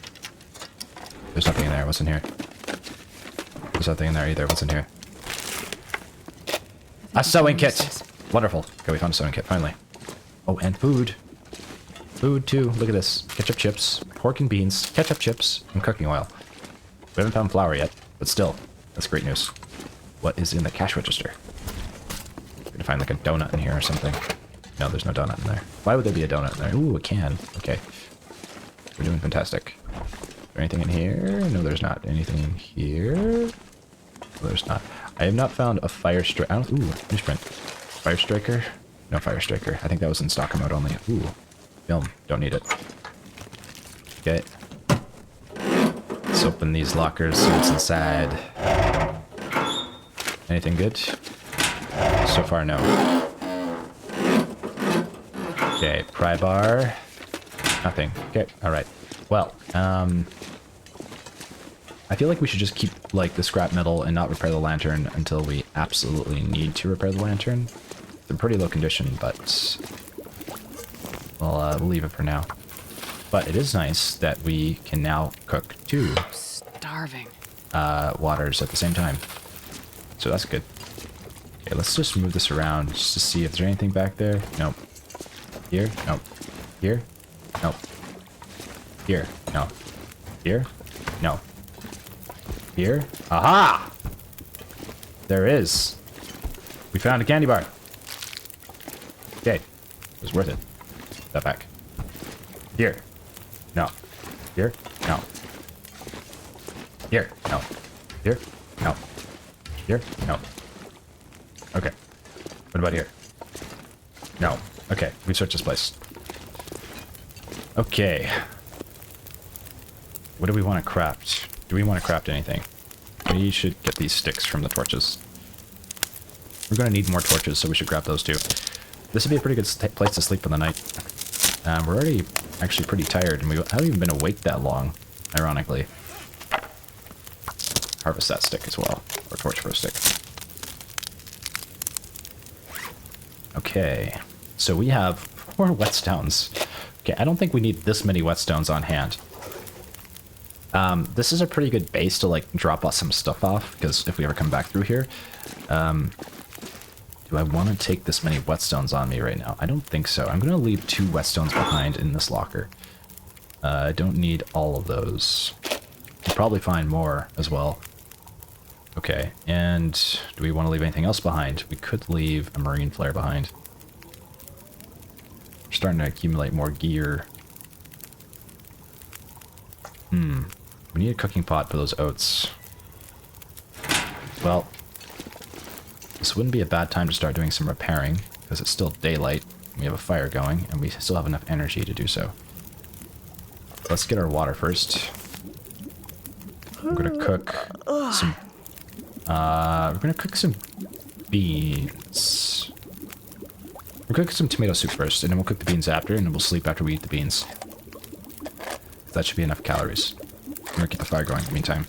Speaker 1: There's nothing in there. What's in here? There's nothing in there either. What's in here? A sewing kit! Wonderful. Okay, we found a sewing kit, finally. Oh, and food. Food, too. Look at this. Ketchup chips, pork and beans, ketchup chips, and cooking oil. We haven't found flour yet, but still, that's great news. what is in the cash register. We're gonna find like a donut in here or something. No, there's no donut in there. Why would there be a donut in there? Ooh, a can. Okay. We're doing fantastic. Is there anything in here? No, there's not. Anything in here? No, there's not. I have not found a fire strike. Ooh, newsprint. Fire striker? No fire striker. I think that was in stock mode only. Ooh. Film. Don't need it. Okay. Let's open these lockers, see what's inside. Anything good? So far, no. Okay, pry bar. Nothing. Okay, alright. Well, I feel like we should just keep, like, the scrap metal and not repair the lantern until we absolutely need to repair the lantern. It's in pretty low condition, but we'll leave it for now. But it is nice that we can now cook 2
Speaker 2: Starving.
Speaker 1: waters at the same time. So that's good. Okay, let's just move this around just to see if there's anything back there. Nope. Here? Nope. Here? Nope. Here? No. Here? No. Here? Aha! There is. We found a candy bar. Okay. It was worth it. Put that back. Here. No. Here? No. Here? No. Here? No. Here? No. Okay. What about here? No. Okay. We've searched this place. Okay. What do we want to craft? Do we want to craft anything? We should get these sticks from the torches. We're going to need more torches, so we should grab those too. This would be a pretty good place to sleep for the night. We're already actually pretty tired, and we haven't even been awake that long, ironically. Harvest that stick as well, or torch for a stick. Okay, so we have 4 whetstones. Okay, I don't think we need this many whetstones on hand. This is a pretty good base to, like, drop some stuff off, because if we ever come back through here, do I want to take this many whetstones on me right now? I don't think so. I'm going to leave 2 whetstones behind in this locker. I don't need all of those. We'll probably find more as well. Okay, and do we want to leave anything else behind? We could leave a marine flare behind. We're starting to accumulate more gear. We need a cooking pot for those oats. Well, this wouldn't be a bad time to start doing some repairing, because it's still daylight, we have a fire going, and we still have enough energy to do so. Let's get our water first. I'm gonna cook some... we're gonna cook some beans. We'll cook some tomato soup first, and then we'll cook the beans after, and then we'll sleep after we eat the beans. That should be enough calories. I'm gonna keep the fire going in the meantime.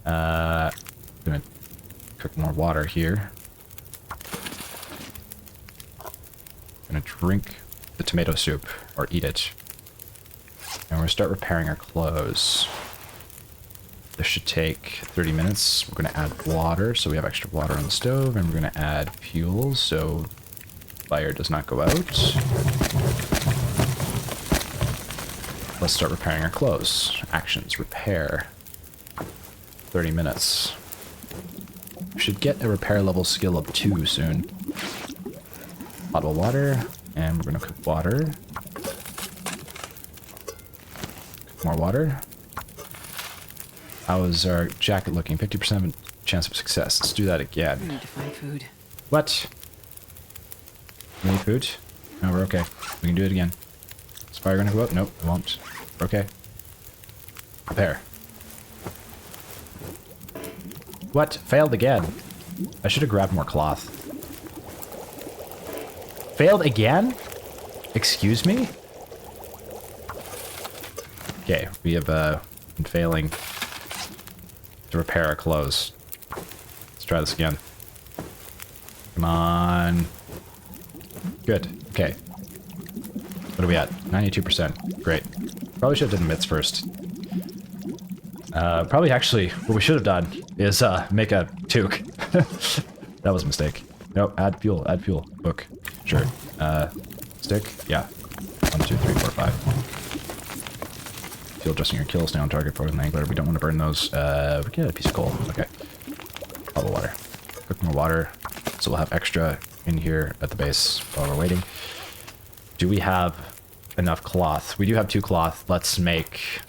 Speaker 1: I'm gonna cook more water here. I'm gonna drink the tomato soup, or eat it. And we're gonna start repairing our clothes. This should take 30 minutes. We're gonna add water, so we have extra water on the stove, and we're gonna add fuel, so fire does not go out. Let's start repairing our clothes. Actions, repair. 30 minutes. We should get a repair level skill of 2 soon. Bottle of water, and we're gonna cook water. More water. How is our jacket looking? 50% chance of success. Let's do that
Speaker 2: I
Speaker 1: again.
Speaker 2: need to find food.
Speaker 1: What? You need food? No, we're okay. We can do it again. Is fire gonna go out? Nope, it won't. We're okay. Repair. What? Failed again. I should have grabbed more cloth. Failed again? Excuse me? Okay, we have been failing to repair our clothes. Let's try this again. Come on. Good. Okay. What are we at? 92%. Great. Probably should have done mitts first. Probably actually, what we should have done is make a toque. That was a mistake. No, add fuel, add fuel. Book. Sure. Stick? Yeah. 1, 2, 3, 4, 5. Fuel adjusting your kills down target for an angler. We don't want to burn those. We get a piece of coal. Okay. Bottled water. Cook more water. So we'll have extra in here at the base while we're waiting. Do we have enough cloth? We do have 2 cloth. Let's make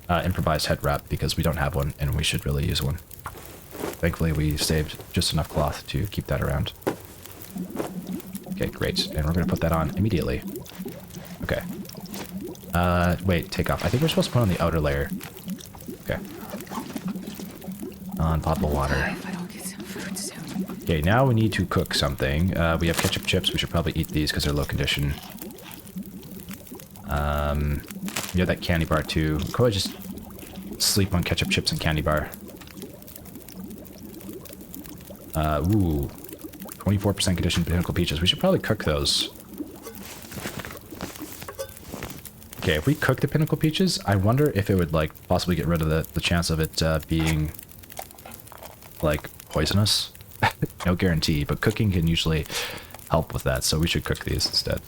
Speaker 1: improvised head wrap because we don't have one and we should really use one. Thankfully, we saved just enough cloth to keep that around. Okay, great. And we're going to put that on immediately. Okay. Wait, take off. I think we're supposed to put on the outer layer. Okay. On potable water.
Speaker 2: If I don't get some food soon.
Speaker 1: Okay, now we need to cook something. We have ketchup chips. We should probably eat these because they're low condition. We have that candy bar too. We'll probably just sleep on ketchup chips and candy bar. Ooh. 24% conditioned pinnacle peaches. We should probably cook those. Okay, if we cook the pinnacle peaches, I wonder if it would, like, possibly get rid of the chance of it being, like, poisonous. No guarantee, but cooking can usually help with that, so we should cook these instead.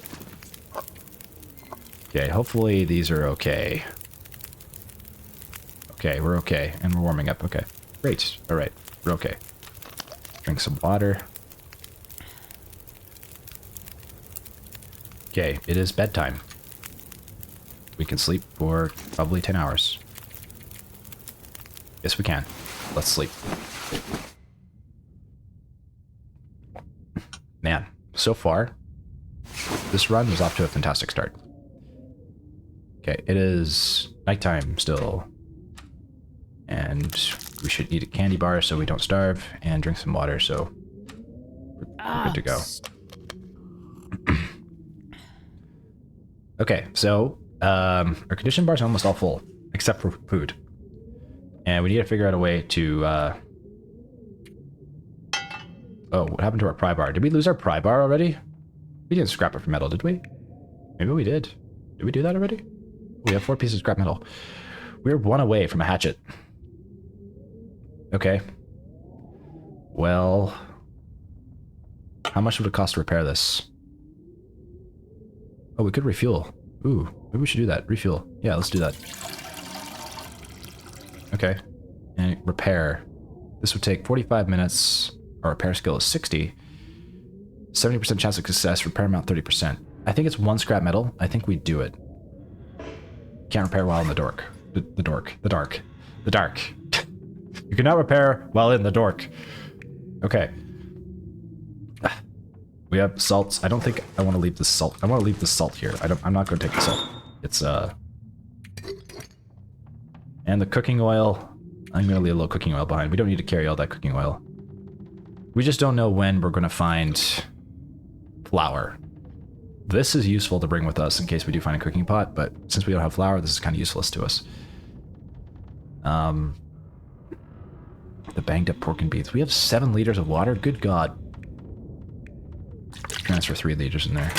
Speaker 1: Okay, hopefully these are okay. Okay, we're okay, and we're warming up. Okay, great. All right, we're okay. Drink some water. Okay, it is bedtime. We can sleep for probably 10 hours. Yes, we can. Let's sleep. Man, so far, this run was off to a fantastic start. Okay, it is nighttime still. And we should eat a candy bar so we don't starve, and drink some water so we're good to go. Okay, so our condition bars are almost all full, except for food. And we need to figure out a way to... Oh, what happened to our pry bar? Did we lose our pry bar already? We didn't scrap it for metal, did we? Maybe we did. Did we do that already? We have 4 pieces of scrap metal. We're 1 away from a hatchet. Okay. Well... How much would it cost to repair this? Oh, we could refuel. Ooh, maybe we should do that. Refuel. Yeah, let's do that. Okay. And repair. This would take 45 minutes. Our repair skill is 60. 70% chance of success. Repair amount 30%. I think it's 1 scrap metal. I think we do it. Can't repair while in the dark. The dark. You cannot repair while in the dark. Okay. We have salts. I don't think I want to leave the salt. I want to leave the salt here. I'm not going to take the salt. It's and the cooking oil. I'm going to leave a little cooking oil behind. We don't need to carry all that cooking oil. We just don't know when we're going to find flour. This is useful to bring with us in case we do find a cooking pot, but since we don't have flour, this is kind of useless to us. The banged up pork and beans. We have 7 liters of water? Good God. Transfer 3 liters in there.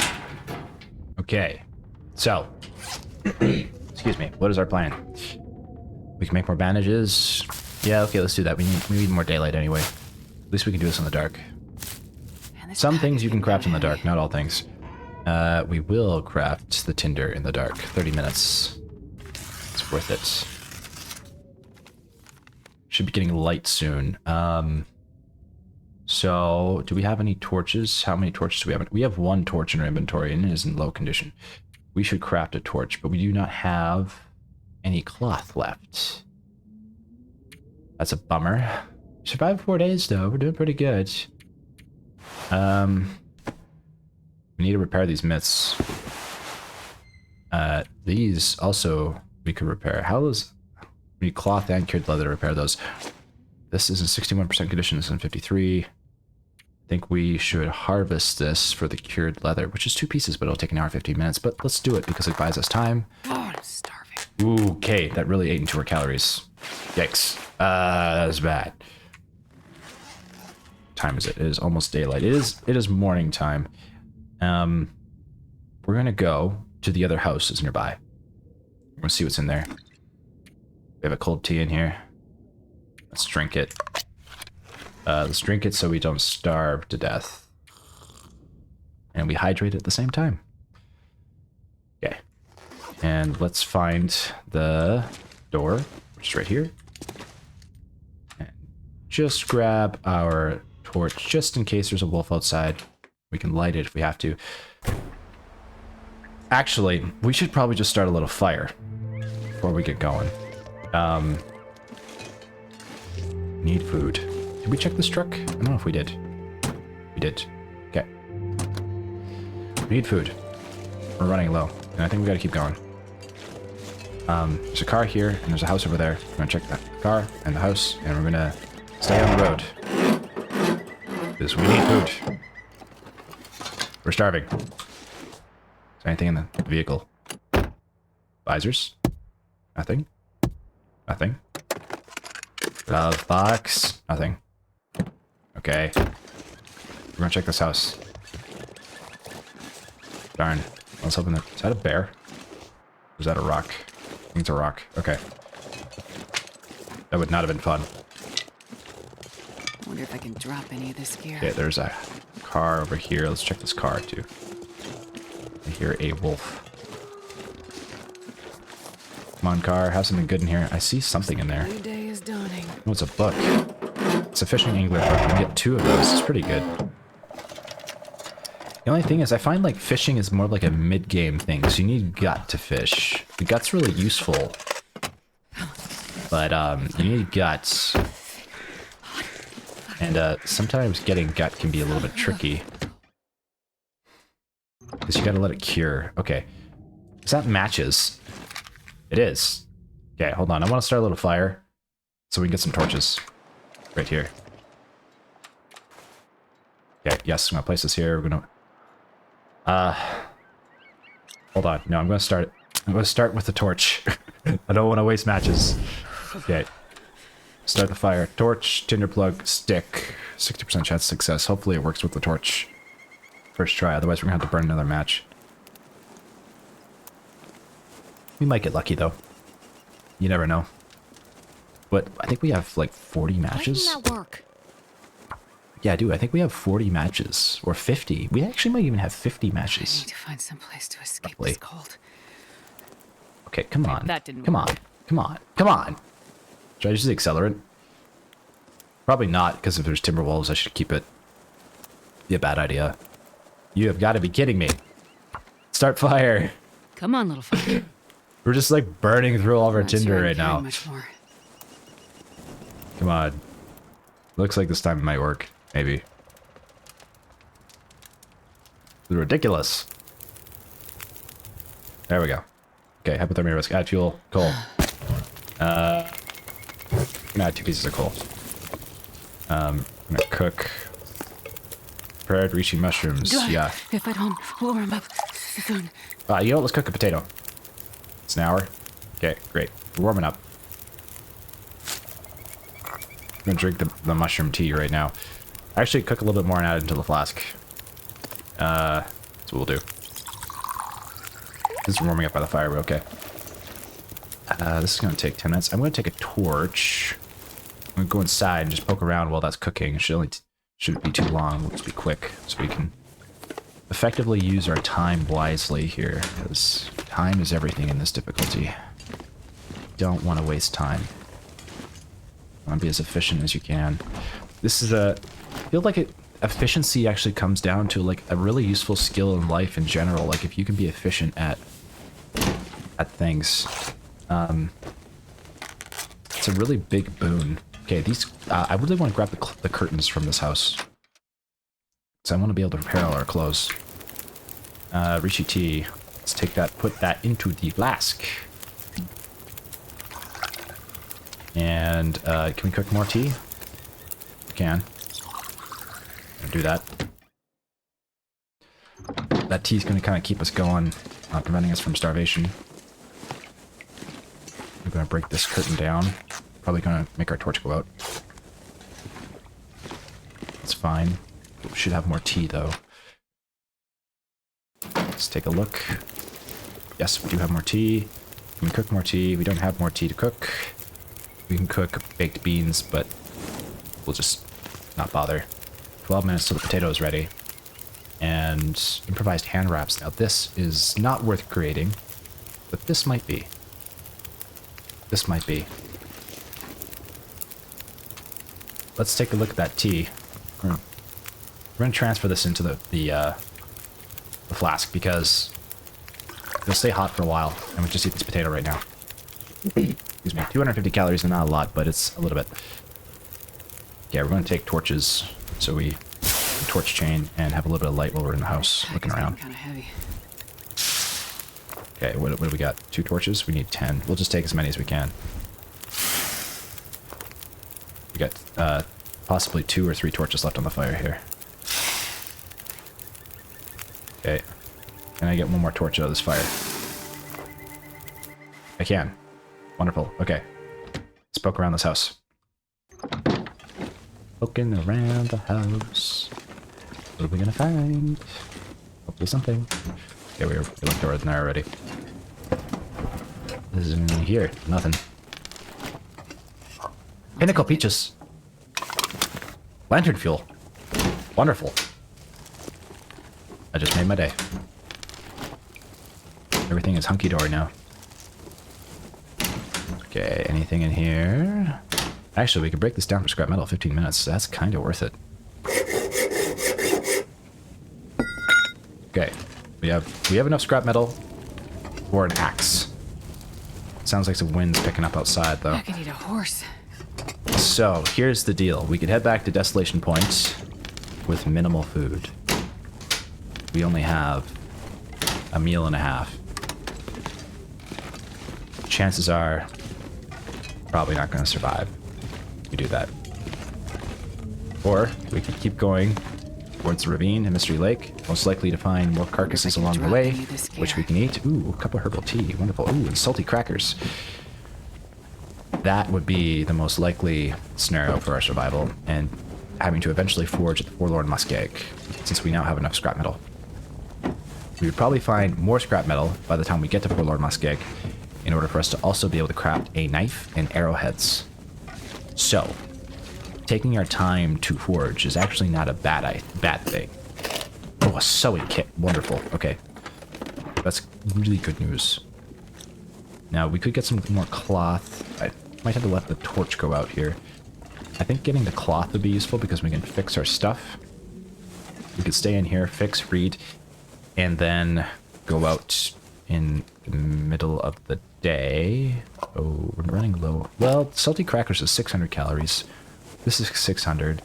Speaker 1: Okay. So. Excuse me. What is our plan? We can make more bandages. Yeah, okay, let's do that. We need more daylight anyway. At least we can do this in the dark. Some things you can craft in the dark, not all things. We will craft the tinder in the dark. 30 minutes. It's worth it. Should be getting light soon. So, do we have any torches? How many torches do we have? We have 1 torch in our inventory and it is in low condition. We should craft a torch, but we do not have any cloth left. That's a bummer. We survived 4 days though. We're doing pretty good. We need to repair these mitts. These also we could repair. We need cloth and cured leather to repair those. This is in 61% condition. This is in 53. I think we should harvest this for the cured leather, which is 2 pieces, but it'll take 1 hour 15 minutes. But let's do it because it buys us time.
Speaker 2: Oh, I'm starving.
Speaker 1: Ooh, okay, that really ate into our calories. Yikes. That is bad. What time is it? It is almost daylight. It is morning time. We're gonna go to the other houses nearby. We're gonna see what's in there. We have a cold tea in here. Let's drink it. Let's drink it so we don't starve to death. And we hydrate at the same time. Okay. And let's find the door, which is right here. And just grab our torch just in case there's a wolf outside. We can light it if we have to. Actually, we should probably just start a little fire before we get going. Need food. Did we check this truck? I don't know if we did. We did. Okay. We need food. We're running low, and I think we gotta keep going. There's a car here, and there's a house over there. We're gonna check that car and the house, and we're gonna stay on the road. Because we need food. We're starving. Is there anything in the vehicle? Visors? Nothing. Nothing. Glove box? Nothing. Okay. We're gonna check this house. Darn. I was hoping that... Is that a bear? Or is that a rock? I think it's a rock. Okay. That would not have been fun.
Speaker 2: I wonder if I can drop any of this gear.
Speaker 1: Okay, there's a car over here. Let's check this car, too. I hear a wolf. Come on, car. Have something good in here. I see something in there.
Speaker 2: New day is dawning.
Speaker 1: Oh, it's a book. It's a fishing angler book. I can get 2 of those. It's pretty good. The only thing is, I find like fishing is more like a mid-game thing, so you need gut to fish. The gut's really useful, but you need guts, and sometimes getting gut can be a little bit tricky because you gotta let it cure. Okay, is that matches? It is. Okay, hold on. I want to start a little fire so we can get some torches right here. Okay, yes, I'm gonna place this here. We're gonna. Hold on. No, I'm gonna start it. I'm gonna start with the torch. I don't want to waste matches. Okay. Start the fire. Torch, tinder plug, stick. 60% chance of success. Hopefully it works with the torch. First try, otherwise we're gonna have to burn another match. We might get lucky though. You never know. But I think we have like 40 matches.
Speaker 2: Why didn't that work?
Speaker 1: Yeah, dude, I think we have 40 matches. Or 50. We actually might even have 50
Speaker 2: I
Speaker 1: matches.
Speaker 2: need to find some place to escape
Speaker 1: Roughly.
Speaker 2: this cold.
Speaker 1: Okay, come on.
Speaker 2: That didn't
Speaker 1: Come
Speaker 2: work.
Speaker 1: on. Come on. Come on. Should I just accelerate? Probably not, because if there's timber wolves, I should keep it. Be a bad idea. You have got to be kidding me. Start fire.
Speaker 2: Come on, little fire.
Speaker 1: We're just like burning through all of our
Speaker 2: Not sure
Speaker 1: tinder
Speaker 2: I'm
Speaker 1: right
Speaker 2: carrying
Speaker 1: now.
Speaker 2: Much more.
Speaker 1: Come on. Looks like this time it might work. Maybe. This is ridiculous. There we go. Okay, hypothermia risk. Add fuel. Coal. I'm gonna add 2 pieces of coal. I'm gonna cook. Prepared reishi mushrooms. Yeah.
Speaker 2: If I don't warm up soon.
Speaker 1: You know what? Let's cook a potato. It's an hour. Okay, great. We're warming up. I'm gonna drink the mushroom tea right now. Actually, cook a little bit more and add it into the flask. That's what we'll do. This is warming up by the fire, we're okay. This is gonna take 10 minutes. I'm gonna take a torch. I'm gonna go inside and just poke around while that's cooking. It shouldn't be too long. Let's be quick so we can effectively use our time wisely here, because time is everything in this difficulty. Don't want to waste time. Want to be as efficient as you can. This is I feel like efficiency actually comes down to like a really useful skill in life in general. Like if you can be efficient at things, it's a really big boon. Okay, these I really want to grab the curtains from this house, so I want to be able to prepare all our clothes. Reishi tea. Let's take that, put that into the flask. And can we cook more tea? We can. Do that. That tea's going to kind of keep us going, preventing us from starvation. I'm going to break this curtain down. Probably going to make our torch go out. That's fine. We should have more tea, though. Let's take a look. Yes, we do have more tea. Can we cook more tea? We don't have more tea to cook. We can cook baked beans, but we'll just not bother. 12 minutes till the potato is ready. And improvised hand wraps. Now this is not worth creating, but this might be. This might be. let's take a look at that tea. We're gonna transfer this into the flask because it'll stay hot for a while, and we just eat this potato right now. Excuse me. 250 calories is not a lot, but it's a little bit. Yeah, we're gonna take torches, so we torch chain and have a little bit of light while we're in the house looking around.
Speaker 2: Kind of heavy.
Speaker 1: Okay, what do we got? 2 torches? We need 10. We'll just take as many as we can. We got possibly 2 or 3 torches left on the fire here. Okay. Can I get one more torch out of this fire? I can. Wonderful. Okay. Let's poke around this house. Poking around the house. What are we gonna find? Hopefully something. Okay, we looked over there already. This isn't in here. Nothing. Pinnacle peaches. Lantern fuel. Wonderful. I just made my day. Everything is hunky-dory now. Okay, anything in here? Actually, we could break this down for scrap metal. 15 minutes. That's kind of worth it. Okay, we have enough scrap metal for an axe. Sounds like some wind's picking up outside, though.
Speaker 2: I could eat a horse.
Speaker 1: So, here's the deal. We could head back to Desolation Point with minimal food. We only have a meal and a half. Chances are, probably not going to survive if we do that. Or, we could keep going towards the ravine and Mystery Lake, most likely to find more carcasses along the way, which we can eat. Ooh, a cup of herbal tea. Wonderful. Ooh, and salty crackers. That would be the most likely scenario for our survival, and having to eventually forge at the Forlorn Muskeg, since we now have enough scrap metal. We would probably find more scrap metal by the time we get to Forlorn Muskeg, in order for us to also be able to craft a knife and arrowheads. So, taking our time to forge is actually not a bad thing. Oh, a sewing kit. Wonderful. Okay. That's really good news. Now, we could get some more cloth. I might have to let the torch go out here. I think getting the cloth would be useful because we can fix our stuff. We could stay in here, fix, read, and then go out in the middle of the day. Oh, we're running low. Well, salty crackers is 600 calories. This is 600.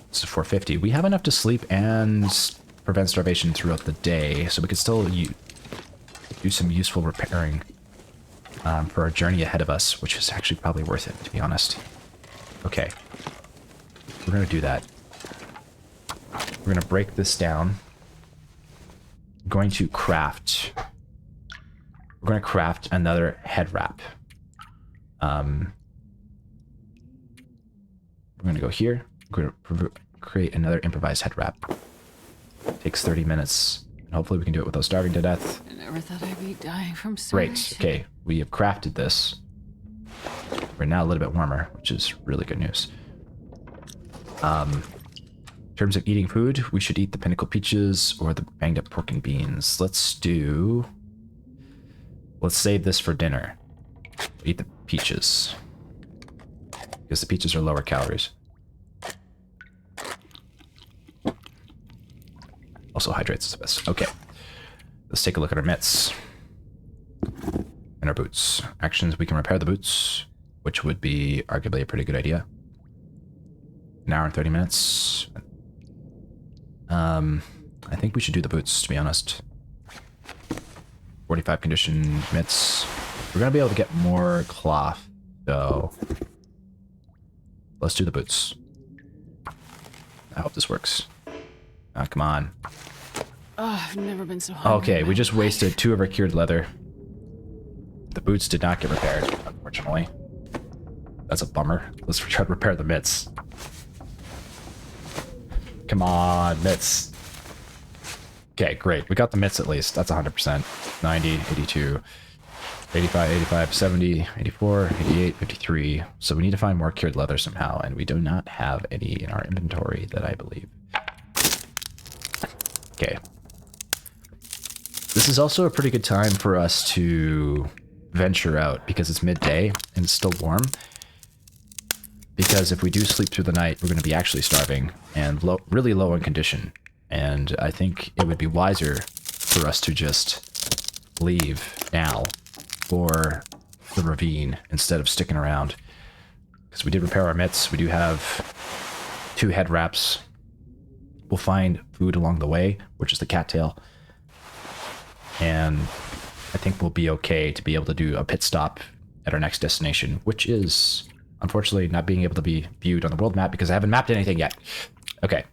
Speaker 1: This is 450. We have enough to sleep and prevent starvation throughout the day, so we could still do some useful repairing for our journey ahead of us, which is actually probably worth it, to be honest. Okay. We're going to do that. We're going to break this down. I'm going to craft... We're going to craft another head wrap. We're going to go here. We're going to create another improvised head wrap. Takes 30 minutes. And hopefully we can do it without starving to death.
Speaker 2: I never thought I'd be dying from starvation.
Speaker 1: Great. Okay. We have crafted this. We're now a little bit warmer, which is really good news. In terms of eating food, we should eat the pinnacle peaches or the banged up pork and beans. Let's save this for dinner. Eat the peaches. Because the peaches are lower calories. Also hydrates is the best. Okay. Let's take a look at our mitts. And our boots. Actions, we can repair the boots, which would be arguably a pretty good idea. An hour and 30 minutes. I think we should do the boots, to be honest. 45 condition mitts. We're going to be able to get more cloth, so let's do the boots. I hope this works. Ah, come on.
Speaker 2: Oh, I've never been so hungry.
Speaker 1: Okay, we just wasted 2 of our cured leather. The boots did not get repaired, unfortunately. That's a bummer. Let's try to repair the mitts. Come on, mitts. Okay, great. We got the mitts at least. That's 100%. 90, 82, 85, 85, 70, 84, 88, 53. So we need to find more cured leather somehow, and we do not have any in our inventory that I believe. Okay. This is also a pretty good time for us to venture out because it's midday and it's still warm. because if we do sleep through the night, we're going to be actually starving and really low in condition. And I think it would be wiser for us to just leave now for the ravine instead of sticking around. Because we did repair our mitts. We do have 2 head wraps. We'll find food along the way, which is the cattail. And I think we'll be okay to be able to do a pit stop at our next destination, which is unfortunately not being able to be viewed on the world map because I haven't mapped anything yet. Okay.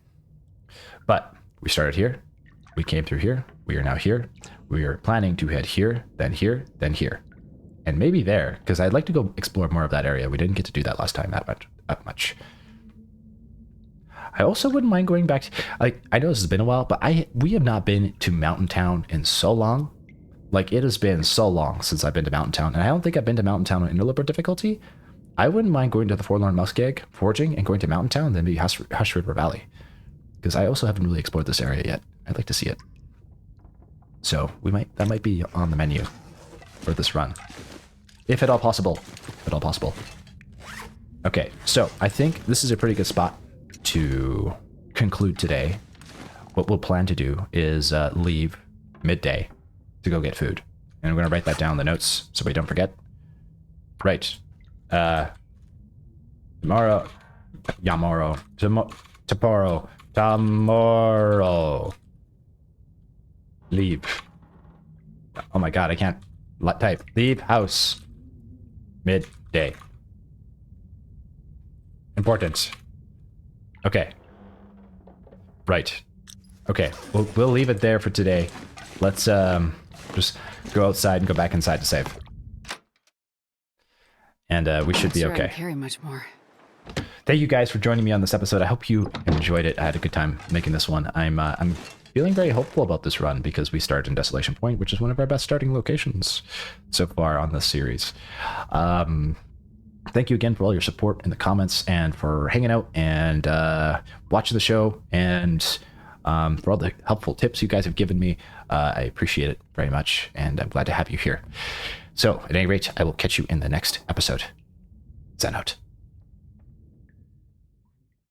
Speaker 1: But we started here. We came through here. We are now here. We are planning to head here, then here, then here. And maybe there, because I'd like to go explore more of that area. We didn't get to do that last time that much. I also wouldn't mind going back to, like, I know this has been a while, but we have not been to Mountain Town in so long. Like, it has been so long since I've been to Mountain Town, and I don't think I've been to Mountain Town on Interloper difficulty. I wouldn't mind going to the Forlorn Muskeg, foraging, and going to Mountain Town, then maybe Hush River Valley. Because I also haven't really explored this area yet. I'd like to see it. So that might be on the menu for this run. If at all possible. If at all possible. Okay, so I think this is a pretty good spot to conclude today. What we'll plan to do is leave midday to go get food. And I'm going to write that down in the notes so we don't forget. Right. Tomorrow. Leave. Oh my god, I can't type. Leave house. Midday. Important. Okay. Right. Okay. We'll leave it there for today. Let's just go outside and go back inside to save. And we should be okay.
Speaker 2: Carry much more.
Speaker 1: Thank you guys for joining me on this episode. I hope you enjoyed it. I had a good time making this one. I'm feeling very hopeful about this run because we started in Desolation Point, which is one of our best starting locations so far on this series. Thank you again for all your support in the comments and for hanging out and watching the show and for all the helpful tips you guys have given me. I appreciate it very much, and I'm glad to have you here. So, at any rate, I will catch you in the next episode. Zen out.